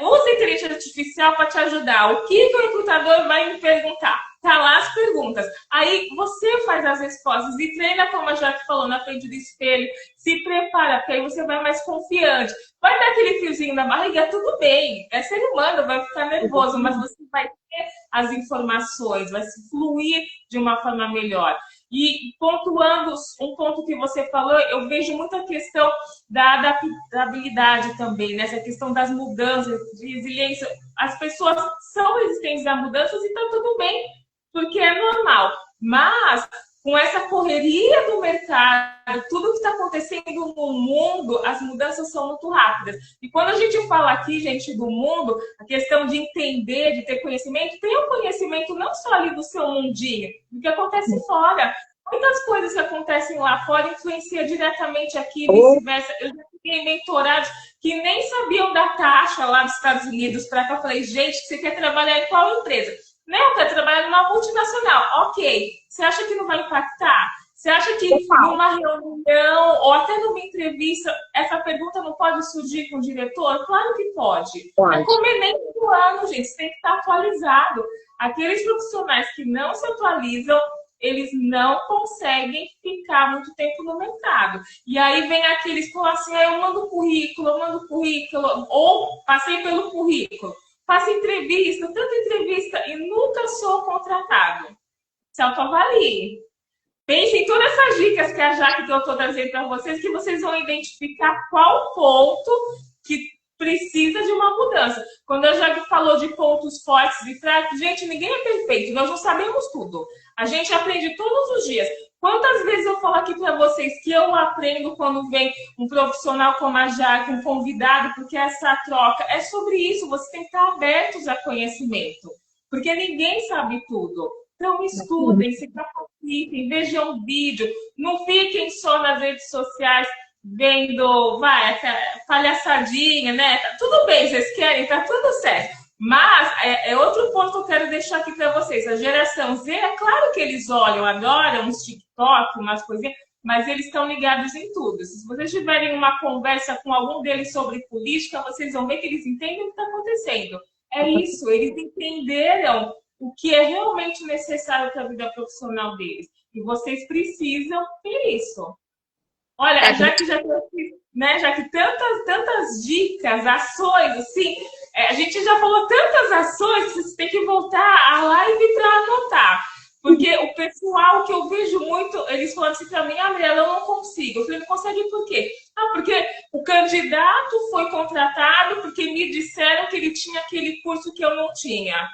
Usa a inteligência artificial para te ajudar. O que o recrutador vai me perguntar? Tá lá as perguntas. Aí você faz as respostas e treina, como a Jaque falou, na frente do espelho. Se prepara, porque aí você vai mais confiante. Vai dar aquele fiozinho na barriga, tudo bem. É ser humano, vai ficar nervoso, mas você vai ter as informações, vai se fluir de uma forma melhor. E pontuando um ponto que você falou, eu vejo muita questão da adaptabilidade também, nessa questão das mudanças, de resiliência. As pessoas são resistentes a mudanças e está tudo bem, porque é normal. Mas com essa correria do mercado, tudo que está acontecendo no mundo, as mudanças são muito rápidas. E quando a gente fala aqui, gente, do mundo, a questão de entender, de ter conhecimento, tem um conhecimento não só ali do seu mundinho, do que acontece fora. Muitas coisas que acontecem lá fora influenciam diretamente aqui, vice-versa. Eu já fiquei mentorados que nem sabiam da taxa lá dos Estados Unidos para cá. Eu falei, gente, você quer trabalhar em qual empresa? Não, quer trabalhar numa multinacional. Ok. Você acha que não vai impactar? Você acha que numa reunião ou até numa entrevista, essa pergunta não pode surgir com o diretor? Claro que pode. É como Enem do ano, gente. Você tem que estar atualizado. Aqueles profissionais que não se atualizam, eles não conseguem ficar muito tempo no mercado. E aí vem aqueles que falam assim, eu mando currículo, ou passei pelo currículo, faço entrevista, tanta entrevista e nunca sou contratado. Se autoavalie. Pensem em todas essas dicas que a Jaque deu todas para vocês, que vocês vão identificar qual ponto que precisa de uma mudança. Quando a Jaque falou de pontos fortes e fracos, gente, ninguém é perfeito, nós não sabemos tudo. A gente aprende todos os dias. Quantas vezes eu falo aqui para vocês que eu aprendo quando vem um profissional como a Jaque, um convidado, porque essa troca é sobre isso, vocês têm que estar abertos a conhecimento, porque ninguém sabe tudo. Então, estudem, se capacitem, vejam vídeo, não fiquem só nas redes sociais vendo, palhaçadinha, né? Tá tudo bem, vocês querem, tá tudo certo. Mas é outro ponto que eu quero deixar aqui para vocês. A geração Z, é claro que eles olham, adoram uns TikTok, umas coisinhas, mas eles estão ligados em tudo. Se vocês tiverem uma conversa com algum deles sobre política, vocês vão ver que eles entendem o que está acontecendo. É isso, eles entenderam o que é realmente necessário para a vida profissional deles. E vocês precisam ter isso. Olha, já que tantas dicas, ações, assim, a gente já falou tantas ações que você tem que voltar à live para anotar. Porque o pessoal que eu vejo muito, eles falam assim para mim, Mariela, eu não consigo. Eu falei, não consegue por quê? Porque o candidato foi contratado porque me disseram que ele tinha aquele curso que eu não tinha.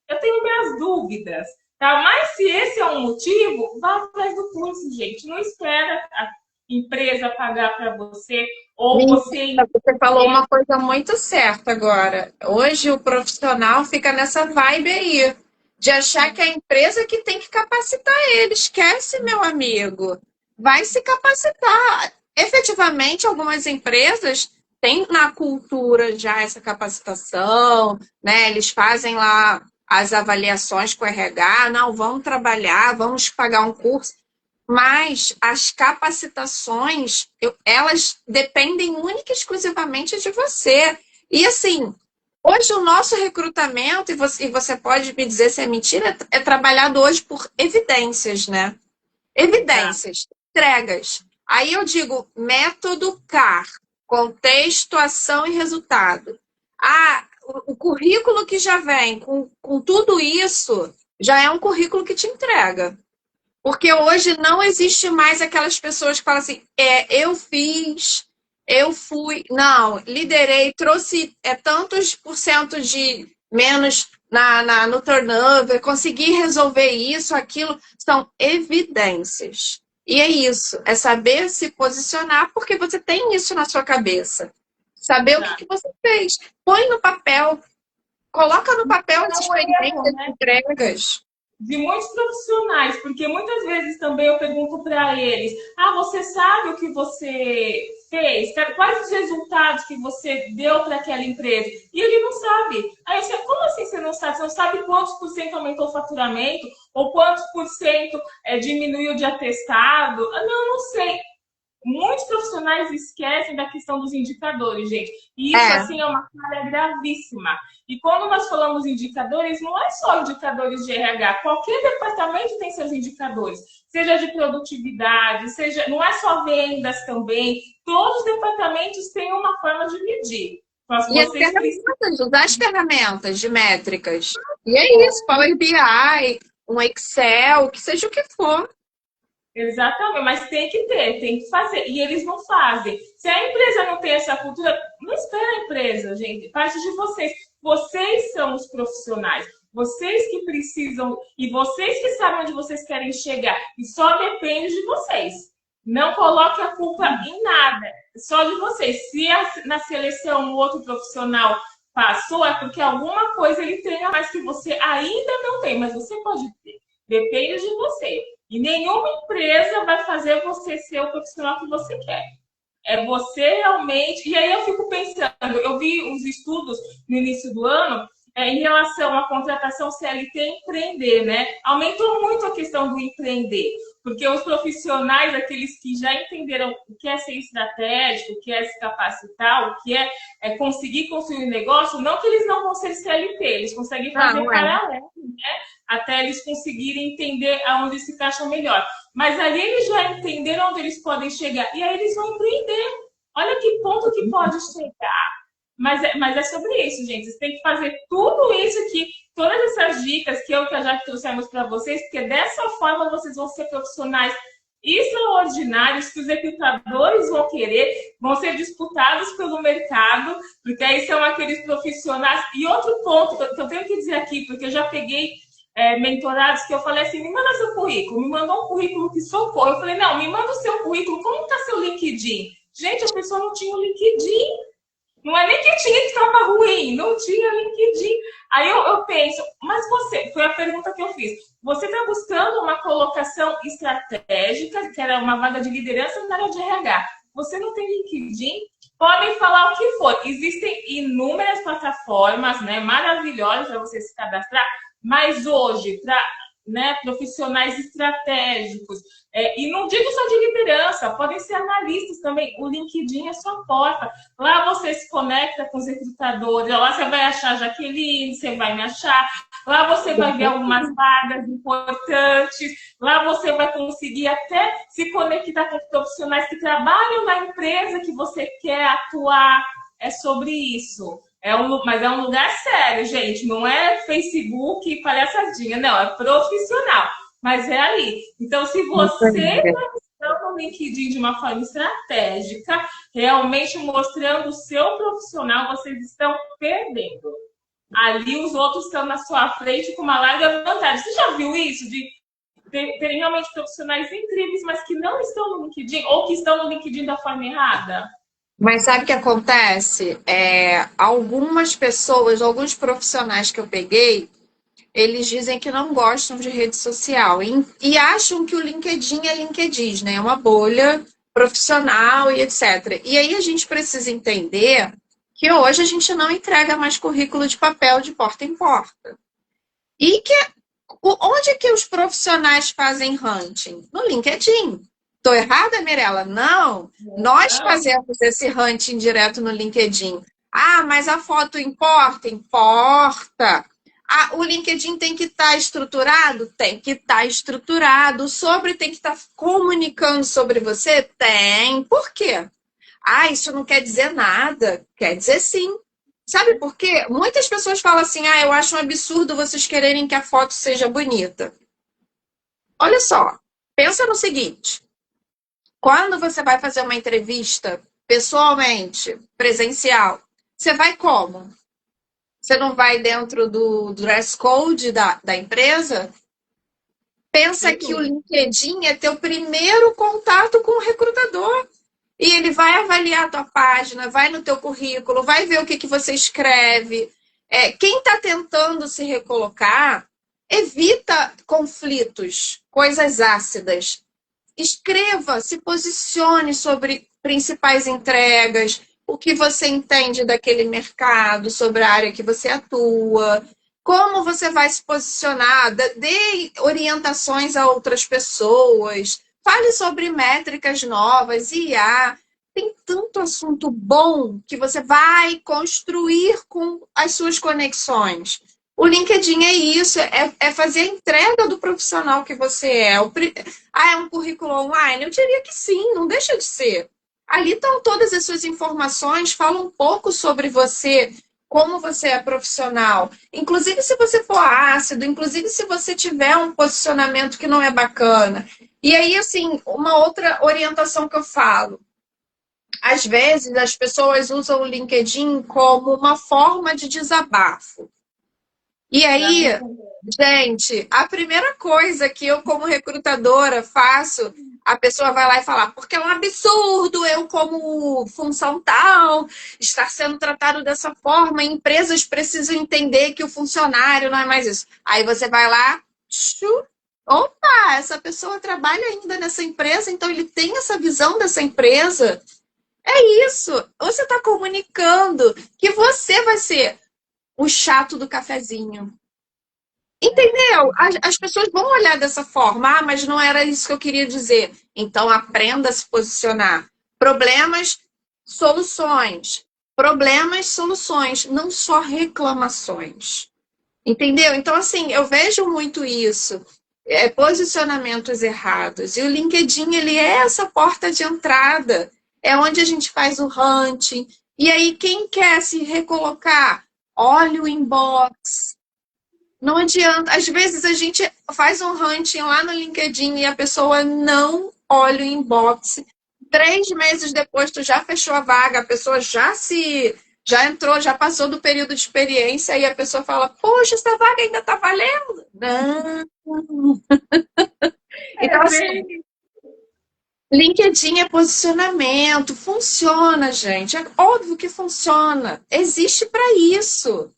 Eu tenho minhas dúvidas, tá? Mas se esse é um motivo, vá atrás do curso, gente. Não espera a empresa pagar para você ou você... Você falou uma coisa muito certa agora. Hoje o profissional fica nessa vibe aí, de achar que é a empresa que tem que capacitar ele. Esquece, meu amigo. Vai se capacitar. Efetivamente, algumas empresas têm na cultura já essa capacitação, né? Eles fazem lá as avaliações com o RH, não, vamos trabalhar, vamos pagar um curso. Mas as capacitações, elas dependem única e exclusivamente de você. E assim, hoje o nosso recrutamento, e você pode me dizer se é mentira, é trabalhado hoje por evidências, né? Evidências, entregas. Aí eu digo método CAR, contexto, ação e resultado. O currículo que já vem com tudo isso já é um currículo que te entrega. Porque hoje não existe mais aquelas pessoas que falam assim, eu fiz, eu fui, não, liderei, trouxe tantos por cento de menos no turnover, consegui resolver isso, aquilo, são evidências. E é isso, é saber se posicionar, porque você tem isso na sua cabeça. Saber o que você fez. Põe no papel, coloca no papel as experiências, entregas. De muitos profissionais, porque muitas vezes também eu pergunto para eles, você sabe o que você fez? Quais os resultados que você deu para aquela empresa? E ele não sabe. Aí eu sei, como assim você não sabe? Você não sabe quantos por cento aumentou o faturamento? Ou quantos por cento diminuiu de atestado? Não sei. Muitos profissionais esquecem da questão dos indicadores, gente. E isso, assim, é uma falha gravíssima. E quando nós falamos indicadores, não é só indicadores de RH. Qualquer departamento tem seus indicadores. Seja de produtividade, não é só vendas também. Todos os departamentos têm uma forma de medir. E usar as ferramentas de métricas. E é isso, Power BI, um Excel, que seja o que for. Exatamente, mas tem que ter, tem que fazer. E eles não fazem. Se a empresa não tem essa cultura, não espera a empresa, gente. Parte de vocês. Vocês são os profissionais. Vocês que precisam e vocês que sabem onde vocês querem chegar. E só depende de vocês. Não coloque a culpa em nada, só de vocês. Se na seleção o outro profissional passou, é porque alguma coisa ele tem a mais que você ainda não tem, mas você pode ter. Depende de você. E nenhuma empresa vai fazer você ser o profissional que você quer. É você realmente. E aí eu fico pensando, eu vi os estudos no início do ano em relação à contratação CLT e empreender, né? Aumentou muito a questão do empreender, porque os profissionais, aqueles que já entenderam o que é ser estratégico, o que é se capacitar, o que é conseguir construir um negócio, não que eles não vão ser CLT, eles conseguem fazer paralelo, né? Até eles conseguirem entender aonde se encaixam melhor. Mas ali eles já entenderam onde eles podem chegar, e aí eles vão empreender. Olha que ponto que pode chegar. Mas é sobre isso, gente. Vocês têm que fazer tudo isso aqui, todas essas dicas que eu e a Jaque trouxemos para vocês, porque dessa forma vocês vão ser profissionais extraordinários, que os recrutadores vão querer, vão ser disputados pelo mercado, porque aí são aqueles profissionais. E outro ponto que eu tenho que dizer aqui, porque eu já peguei mentorados que eu falei assim, me manda seu currículo, me mandou um currículo que socorro. Eu falei, não, me manda o seu currículo, como está seu LinkedIn? Gente, a pessoa não tinha o LinkedIn. Não é nem que tinha que estava ruim, não tinha LinkedIn. Aí eu penso, mas você, foi a pergunta que eu fiz, você está buscando uma colocação estratégica, que era uma vaga de liderança na área de RH. Você não tem LinkedIn? Podem falar o que for. Existem inúmeras plataformas, né, maravilhosas para você se cadastrar, mas hoje, para profissionais estratégicos, e não digo só de liderança, podem ser analistas também. O LinkedIn é sua porta. Lá você se conecta com os recrutadores. Lá você vai achar a Jaqueline, você vai me achar. Lá você vai ver algumas vagas importantes. Lá você vai conseguir até se conectar com profissionais que trabalham na empresa que você quer atuar. É sobre isso. Mas é um lugar sério, gente. Não é Facebook e palhaçadinha, não. É profissional. Mas é ali. Então, se você está no LinkedIn de uma forma estratégica, realmente mostrando o seu profissional, vocês estão perdendo. Ali os outros estão na sua frente com uma larga vantagem. Você já viu isso? De terem realmente profissionais incríveis, mas que não estão no LinkedIn, ou que estão no LinkedIn da forma errada? Mas sabe o que acontece? Algumas pessoas, alguns profissionais que eu peguei, eles dizem que não gostam de rede social e acham que o LinkedIn é LinkedIn, né? É uma bolha profissional e etc. E aí a gente precisa entender que hoje a gente não entrega mais currículo de papel de porta em porta. E onde é que os profissionais fazem hunting? No LinkedIn. Estou errada, Mirella? Não. Nós fazemos esse hunting direto no LinkedIn. Ah, mas a foto importa? Importa. O LinkedIn tem que estar estruturado? Tem que estar estruturado. O sobre tem que estar comunicando sobre você? Tem. Por quê? Isso não quer dizer nada. Quer dizer sim. Sabe por quê? Muitas pessoas falam assim, eu acho um absurdo vocês quererem que a foto seja bonita. Olha só, pensa no seguinte. Quando você vai fazer uma entrevista pessoalmente, presencial, você vai como? Você não vai dentro do dress code da empresa? Pensa que o LinkedIn é teu primeiro contato com o recrutador. E ele vai avaliar a tua página, vai no teu currículo, vai ver o que você escreve. Quem está tentando se recolocar, evita conflitos, coisas ácidas. Escreva, se posicione sobre principais entregas, o que você entende daquele mercado, sobre a área que você atua, como você vai se posicionar, dê orientações a outras pessoas, fale sobre métricas novas, IA. Tem tanto assunto bom que você vai construir com as suas conexões. O LinkedIn é isso, é fazer a entrega do profissional que você é. É um currículo online? Eu diria que sim, não deixa de ser. Ali estão todas as suas informações, fala um pouco sobre você, como você é profissional. Inclusive se você for ácido, inclusive se você tiver um posicionamento que não é bacana. E aí, assim, uma outra orientação que eu falo. Às vezes as pessoas usam o LinkedIn como uma forma de desabafo. E Para mim aí, também. gente, a primeira coisa que eu, como recrutadora, faço, a pessoa vai lá e fala, porque é um absurdo eu, como função tal, estar sendo tratado dessa forma, empresas precisam entender que o funcionário não é mais isso. Aí você vai lá, opa, essa pessoa trabalha ainda nessa empresa, então ele tem essa visão dessa empresa. É isso. Você está comunicando que você vai ser o chato do cafezinho. Entendeu? As pessoas vão olhar dessa forma. Ah, mas não era isso que eu queria dizer. Então aprenda a se posicionar. Problemas, soluções. Problemas, soluções, não só reclamações. Entendeu? Então, assim, eu vejo muito isso. Posicionamentos errados. E o LinkedIn, ele é essa porta de entrada. É onde a gente faz o hunting. E aí, quem quer se recolocar? Olha o inbox. Não adianta. Às vezes a gente faz um hunting lá no LinkedIn e a pessoa não olha o inbox. 3 meses depois, tu já fechou a vaga, a pessoa já entrou, já passou do período de experiência e a pessoa fala: Poxa, essa vaga ainda tá valendo? Não. Então, É assim, bem. LinkedIn é posicionamento, funciona, gente. É óbvio que funciona. Existe para isso.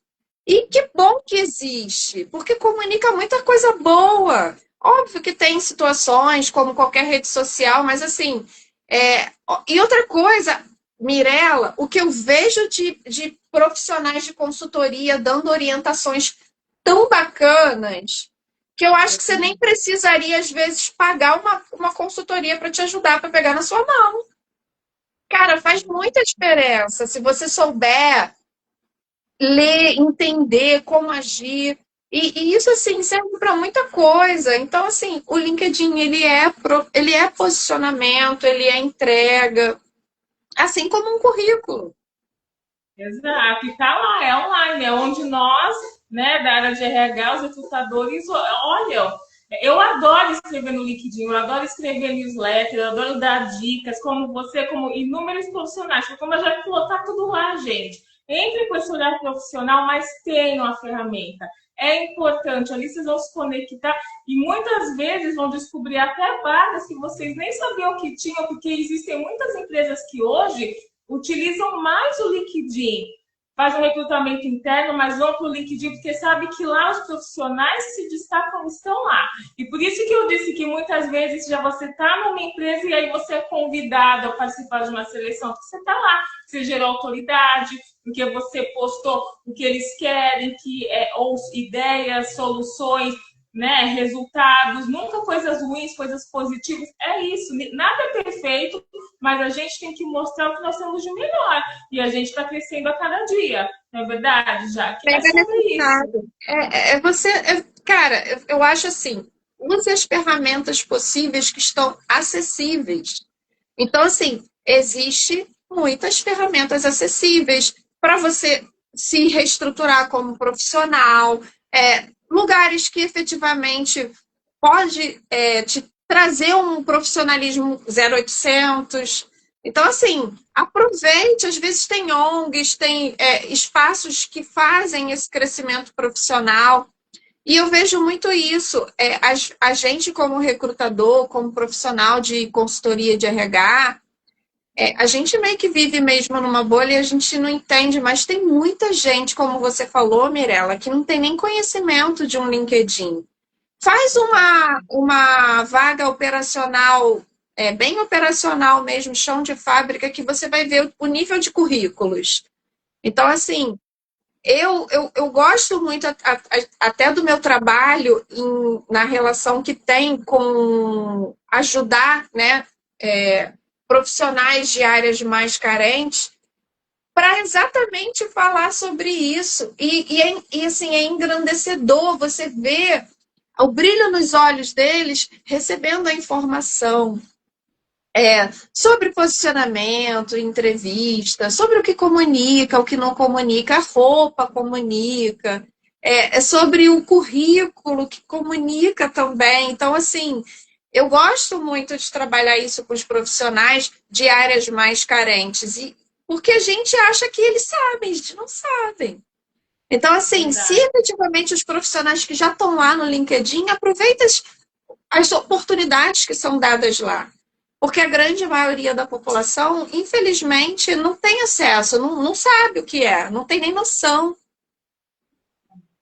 E que bom que existe, porque comunica muita coisa boa. Óbvio que tem situações, como qualquer rede social, mas assim. E outra coisa, Mirella, o que eu vejo de profissionais de consultoria dando orientações tão bacanas, que eu acho que você nem precisaria, às vezes, pagar uma consultoria para te ajudar para pegar na sua mão. Cara, faz muita diferença. Se você souber ler, entender como agir. E isso, assim, serve para muita coisa. Então, assim, o LinkedIn, ele é posicionamento, ele é entrega, assim como um currículo. Exato, e tá lá, é online, é onde nós, né, da área de RH, os recrutadores, olham. Eu adoro escrever no LinkedIn, eu adoro escrever newsletter, eu adoro dar dicas, como você, como inúmeros profissionais, porque como eu já falou, tá tudo lá, gente. Entre com esse olhar profissional, mas tenham a ferramenta. É importante, ali vocês vão se conectar e muitas vezes vão descobrir até vagas que vocês nem sabiam que tinham, porque existem muitas empresas que hoje utilizam mais o LinkedIn, fazem um recrutamento interno, mas vão para o LinkedIn porque sabe que lá os profissionais que se destacam estão lá. E por isso que eu disse que muitas vezes já você está numa empresa e aí você é convidado a participar de uma seleção, porque você está lá, você gerou autoridade, porque você postou o que eles querem, ou ideias, soluções, né, resultados, nunca coisas ruins, coisas positivas. É isso, nada é perfeito, mas a gente tem que mostrar o que nós temos de melhor. E a gente está crescendo a cada dia, não é verdade, Jaque? É Pega sobre isso. necessário. Cara, eu acho assim, use as ferramentas possíveis que estão acessíveis. Então, assim, existe muitas ferramentas acessíveis para você se reestruturar como profissional, lugares que efetivamente pode te trazer um profissionalismo 0800. Então, assim, aproveite. Às vezes tem ONGs, tem espaços que fazem esse crescimento profissional. E eu vejo muito isso. A gente, como recrutador, como profissional de consultoria de RH, a gente meio que vive mesmo numa bolha e a gente não entende, mas tem muita gente, como você falou, Mirella, que não tem nem conhecimento de um LinkedIn. Faz uma vaga operacional, bem operacional mesmo, chão de fábrica, que você vai ver o nível de currículos. Então, assim, eu gosto muito até do meu trabalho na relação que tem com ajudar, né, profissionais de áreas mais carentes para exatamente falar sobre isso. Assim, é engrandecedor você ver o brilho nos olhos deles recebendo a informação sobre posicionamento, entrevista, sobre o que comunica, o que não comunica, a roupa comunica, sobre o currículo que comunica também. Então, assim, eu gosto muito de trabalhar isso com os profissionais de áreas mais carentes, porque a gente acha que eles sabem, eles não sabem. Então, assim, se Verdade. efetivamente os profissionais que já estão lá no LinkedIn, aproveita as oportunidades que são dadas lá. Porque a grande maioria da população, infelizmente, não tem acesso, não sabe o que é, não tem nem noção.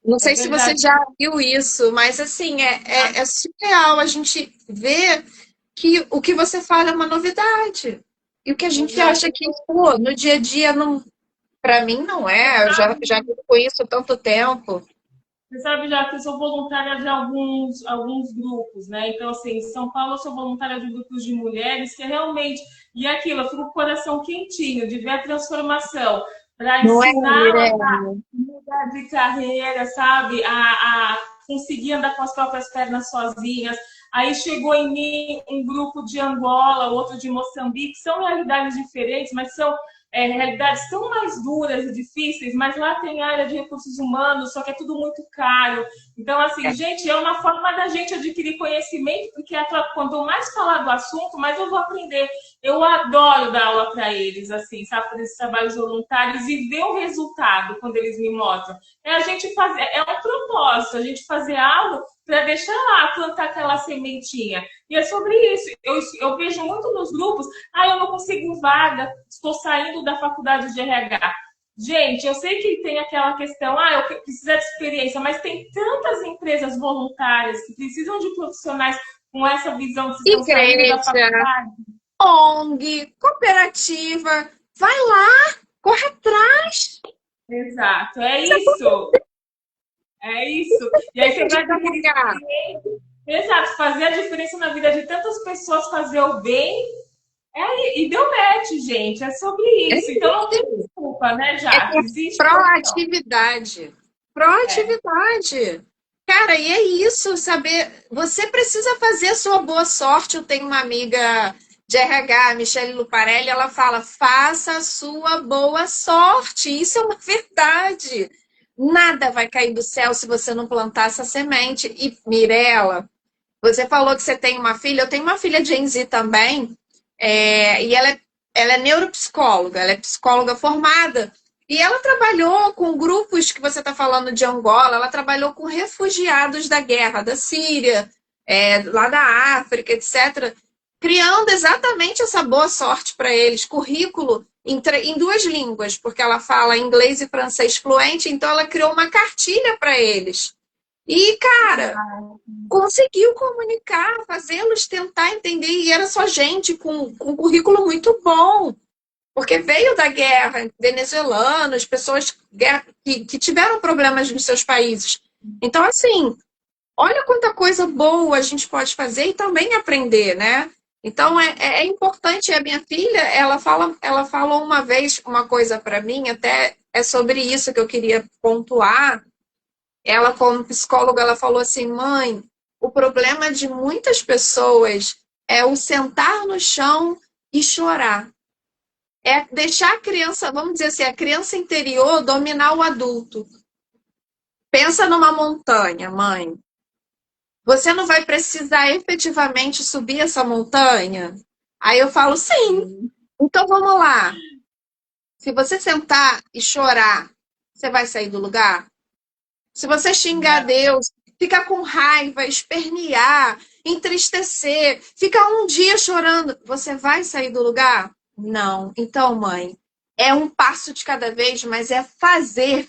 Não É sei se você verdade. já viu isso, mas assim, é surreal a gente ver que o que você fala é uma novidade. E o que a gente Exato. acha que, pô, no dia a dia, não, para mim não é. Eu já vivo com isso há tanto tempo. Você sabe já que eu sou voluntária de alguns grupos, né? Então, assim, em São Paulo eu sou voluntária de grupos de mulheres que realmente. E aquilo, eu fico com o coração quentinho de ver a transformação, para Não é, ensiná-las a Mirella? mudar de carreira, sabe? A conseguir andar com as próprias pernas sozinhas. Aí chegou em mim um grupo de Angola, outro de Moçambique, são realidades diferentes, mas são realidades tão mais duras e difíceis, mas lá tem área de recursos humanos, só que é tudo muito caro. Então, assim, gente, é uma forma da gente adquirir conhecimento, porque quanto mais falar do assunto, mais eu vou aprender. Eu adoro dar aula para eles, assim, sabe, para esses trabalhos voluntários e ver o resultado quando eles me mostram. É a gente fazer, é um propósito, a gente fazer algo para deixar lá, plantar aquela sementinha. E é sobre isso. Eu vejo muito nos grupos, eu não consigo vaga, estou saindo da faculdade de RH. Gente, eu sei que tem aquela questão, eu preciso de experiência, mas tem tantas empresas voluntárias que precisam de profissionais com essa visão que estão saindo da Igreja, faculdade. ONG, cooperativa, vai lá, corre atrás. Exato, é isso. É isso. E aí você vai Acredita, adquirir lugar. experiência. Exato, fazer a diferença na vida de tantas pessoas, fazer o bem. E deu match, gente. É sobre isso. Então não tem desculpa, né, É Jaque? ter Existe solução. proatividade. É. Proatividade. Cara, e é isso, saber. Você precisa fazer a sua boa sorte. Eu tenho uma amiga de RH, Michele Luparelli, ela fala: faça a sua boa sorte. Isso é uma verdade. Nada vai cair do céu se você não plantar essa semente. E, Mirella, você falou que você tem uma filha, eu tenho uma filha Gen Z também, e ela é neuropsicóloga, ela é psicóloga formada, e ela trabalhou com grupos que você está falando de Angola, ela trabalhou com refugiados da guerra, da Síria, lá da África, etc., criando exatamente essa boa sorte para eles, currículo em duas línguas, porque ela fala inglês e francês fluente, então ela criou uma cartilha para eles. E, cara, conseguiu comunicar, fazê-los tentar entender, e era só gente com um currículo muito bom, porque veio da guerra, venezuelanos, pessoas que tiveram problemas nos seus países. Então, assim, olha quanta coisa boa a gente pode fazer e também aprender, né? Então, é importante. A minha filha, ela falou uma vez uma coisa para mim, até é sobre isso que eu queria pontuar. Ela, como psicóloga, ela falou assim: mãe, o problema de muitas pessoas é o sentar no chão e chorar. É deixar a criança, vamos dizer assim, a criança interior dominar o adulto. Pensa numa montanha, mãe. Você não vai precisar efetivamente subir essa montanha? Aí eu falo, sim. Então vamos lá. Se você sentar e chorar, você vai sair do lugar? Se você xingar Não. Deus, ficar com raiva, espernear, entristecer, ficar um dia chorando, você vai sair do lugar? Não. Então, mãe, é um passo de cada vez, mas é fazer,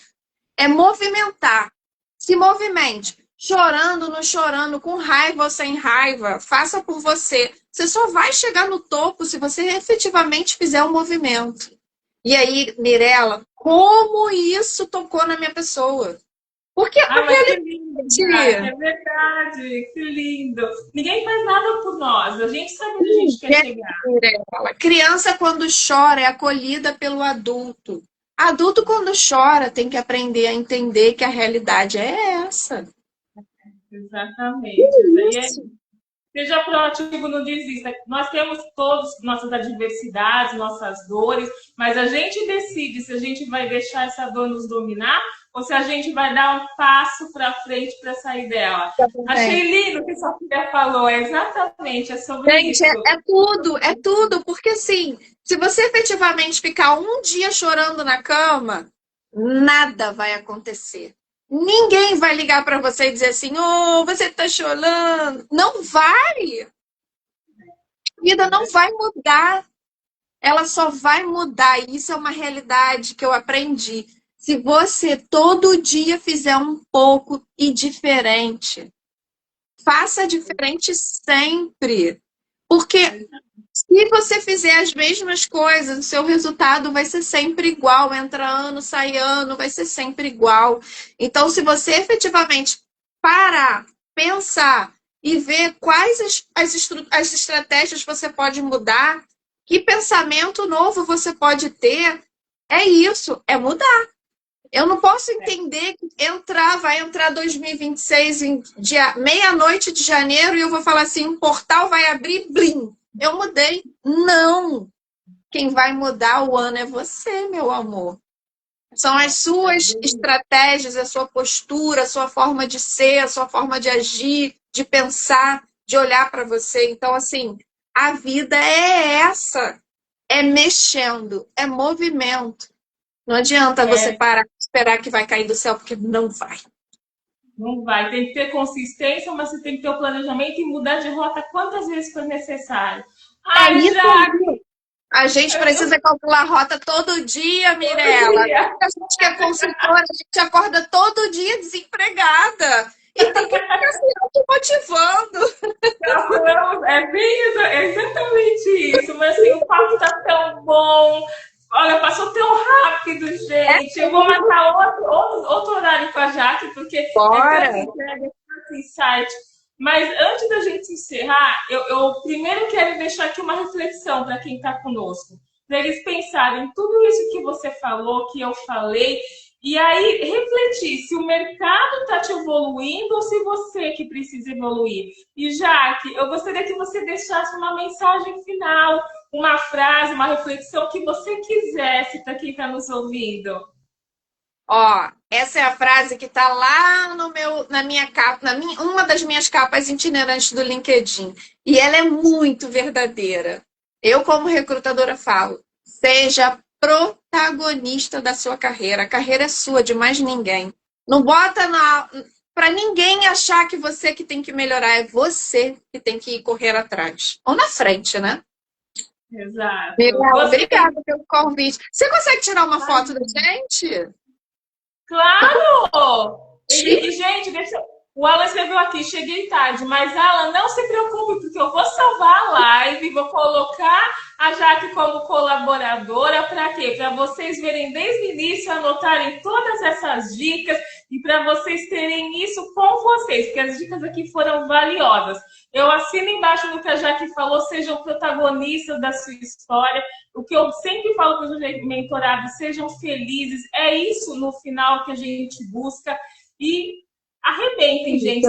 é movimentar. Se movimente, chorando, não chorando, com raiva ou sem raiva, faça por você. Você só vai chegar no topo se você efetivamente fizer o movimento. E aí, Mirella, como isso tocou na minha pessoa? Porque a Mas que lindo, Jaque. realidade. É verdade. Que lindo. Ninguém faz nada por nós. A gente sabe onde a gente quer chegar. Criança, quando chora, é acolhida pelo adulto. Adulto, quando chora, tem que aprender a entender que a realidade é essa. Exatamente. E é Isso. seja proativo, não desista. Nós temos todos nossas adversidades, nossas dores, mas a gente decide se a gente vai deixar essa dor nos dominar ou se a gente vai dar um passo para frente para sair dela. Achei lindo o que sua filha falou, exatamente, é sobre Gente, isso. é tudo, porque assim, se você efetivamente ficar um dia chorando na cama, nada vai acontecer. Ninguém vai ligar para você e dizer assim, oh, você está chorando. Não vai. A vida não vai mudar. Ela só vai mudar. E isso é uma realidade que eu aprendi. Se você todo dia fizer um pouco e diferente, faça diferente sempre. Porque se você fizer as mesmas coisas, o seu resultado vai ser sempre igual. Entra ano, sai ano, vai ser sempre igual. Então, se você efetivamente parar, pensar e ver quais as estratégias você pode mudar, que pensamento novo você pode ter, é isso, é mudar. Eu não posso entender que vai entrar 2026 em dia meia-noite de janeiro e eu vou falar assim, um portal vai abrir, blim. Eu mudei. Não. Quem vai mudar o ano é você, meu amor. São as suas estratégias, a sua postura, a sua forma de ser, a sua forma de agir, de pensar, de olhar para você. Então, assim, a vida é essa. É mexendo, é movimento. Não adianta você parar e esperar que vai cair do céu, porque não vai. Não vai. Tem que ter consistência, mas você tem que ter o planejamento e mudar de rota quantas vezes for necessário. Ai, isso já... A gente precisa calcular a rota todo dia, Mirella. A gente que é consultora, a gente acorda todo dia desempregada. E tem que ficar se automotivando. É bem é exatamente isso. Mas assim, o papo tá tão bom. Olha, passou tão rápido, gente. Eu vou marcar outro horário com a Jaque, porque Bora. É tanto insight. Mas antes da gente encerrar, eu primeiro quero deixar aqui uma reflexão para quem está conosco. Para eles pensarem em tudo isso que você falou, que eu falei, e aí refletir se o mercado está te evoluindo ou se você que precisa evoluir. E Jaque, eu gostaria que você deixasse uma mensagem final, uma frase, uma reflexão que você quisesse para quem está nos ouvindo. Ó, essa é a frase que está lá na minha capa, uma das minhas capas itinerantes do LinkedIn. E ela é muito verdadeira. Eu, como recrutadora, falo: seja protagonista da sua carreira. A carreira é sua, de mais ninguém. Não bota para ninguém achar que você que tem que melhorar, é você que tem que ir correr atrás. Ou na frente, né? Exato. Obrigada pelo convite. Você consegue tirar uma foto da gente? Claro! E, gente, o Alan escreveu aqui, cheguei tarde, mas Alan, não se preocupe, porque eu vou salvar a live, vou colocar a Jaque como colaboradora, para quê? Para vocês verem desde o início, anotarem todas essas dicas e para vocês terem isso com vocês, porque as dicas aqui foram valiosas. Eu assino embaixo do que a Jaque falou, sejam protagonistas da sua história. O que eu sempre falo para os mentorados, sejam felizes. É isso, no final, que a gente busca. E arrebentem, gente.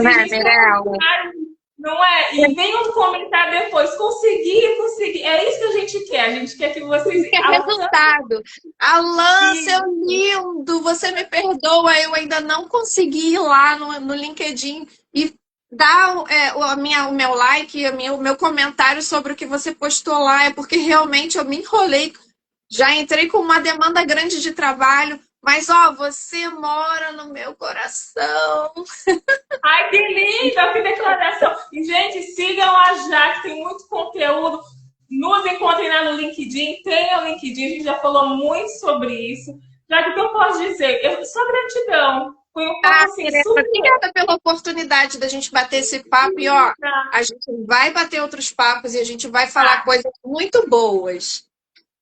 Não é? E venham comentar depois. Consegui. É isso que a gente quer. A gente quer que vocês... resultado. Alan, seu lindo, você me perdoa, eu ainda não consegui ir lá no LinkedIn e dar o meu like, o meu comentário sobre o que você postou lá. É porque realmente eu me enrolei. Já entrei com uma demanda grande de trabalho. Mas, ó, você mora no meu coração. Ai, que linda, que declaração. E, gente, sigam a Jaque, tem muito conteúdo. Nos encontrem lá no LinkedIn. Tem o LinkedIn, a gente já falou muito sobre isso. Jaque, o que eu posso dizer? Só gratidão. Foi um papo assim, super... Obrigada pela oportunidade da gente bater esse papo. E, ó, a gente vai bater outros papos e a gente vai falar coisas muito boas.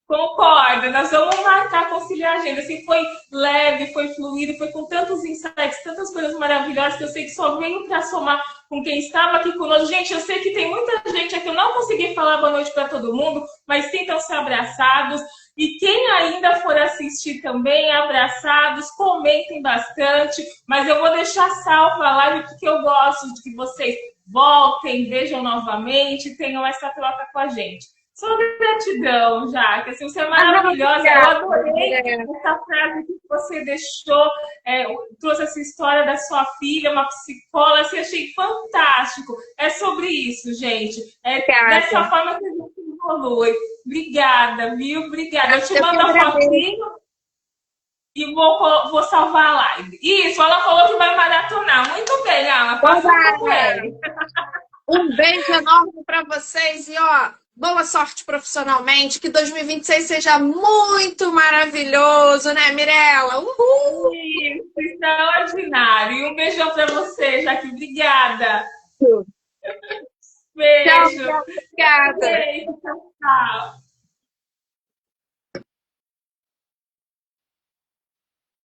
Concordo, nós vamos marcar, conciliar a agenda. Assim, foi leve, foi fluido, foi com tantos insights, tantas coisas maravilhosas que eu sei que só veio para somar com quem estava aqui conosco. Gente, eu sei que tem muita gente aqui, eu não consegui falar boa noite para todo mundo, mas sintam-se abraçados. E quem ainda for assistir também, abraçados, comentem bastante. Mas eu vou deixar salva a live porque eu gosto de que vocês voltem, vejam novamente, tenham essa troca com a gente. Só gratidão, Jaque. Assim, você é maravilhosa. Eu adorei essa frase que você deixou, trouxe essa história da sua filha, uma psicóloga. Assim, achei fantástico. É sobre isso, gente. Dessa forma que a gente evolui. Obrigada, viu? Obrigada. Eu te mando a fotinho. e vou salvar a live. Isso, ela falou que vai maratonar. Muito bem, Ala, passa por ele. Um beijo enorme para vocês e, ó, boa sorte profissionalmente. Que 2026 seja muito maravilhoso, né, Mirella? Uhul! Isso, extraordinário. E um beijão para você, Jaque. Obrigada. Beijo. Tchau, obrigada. Beijo, tchau.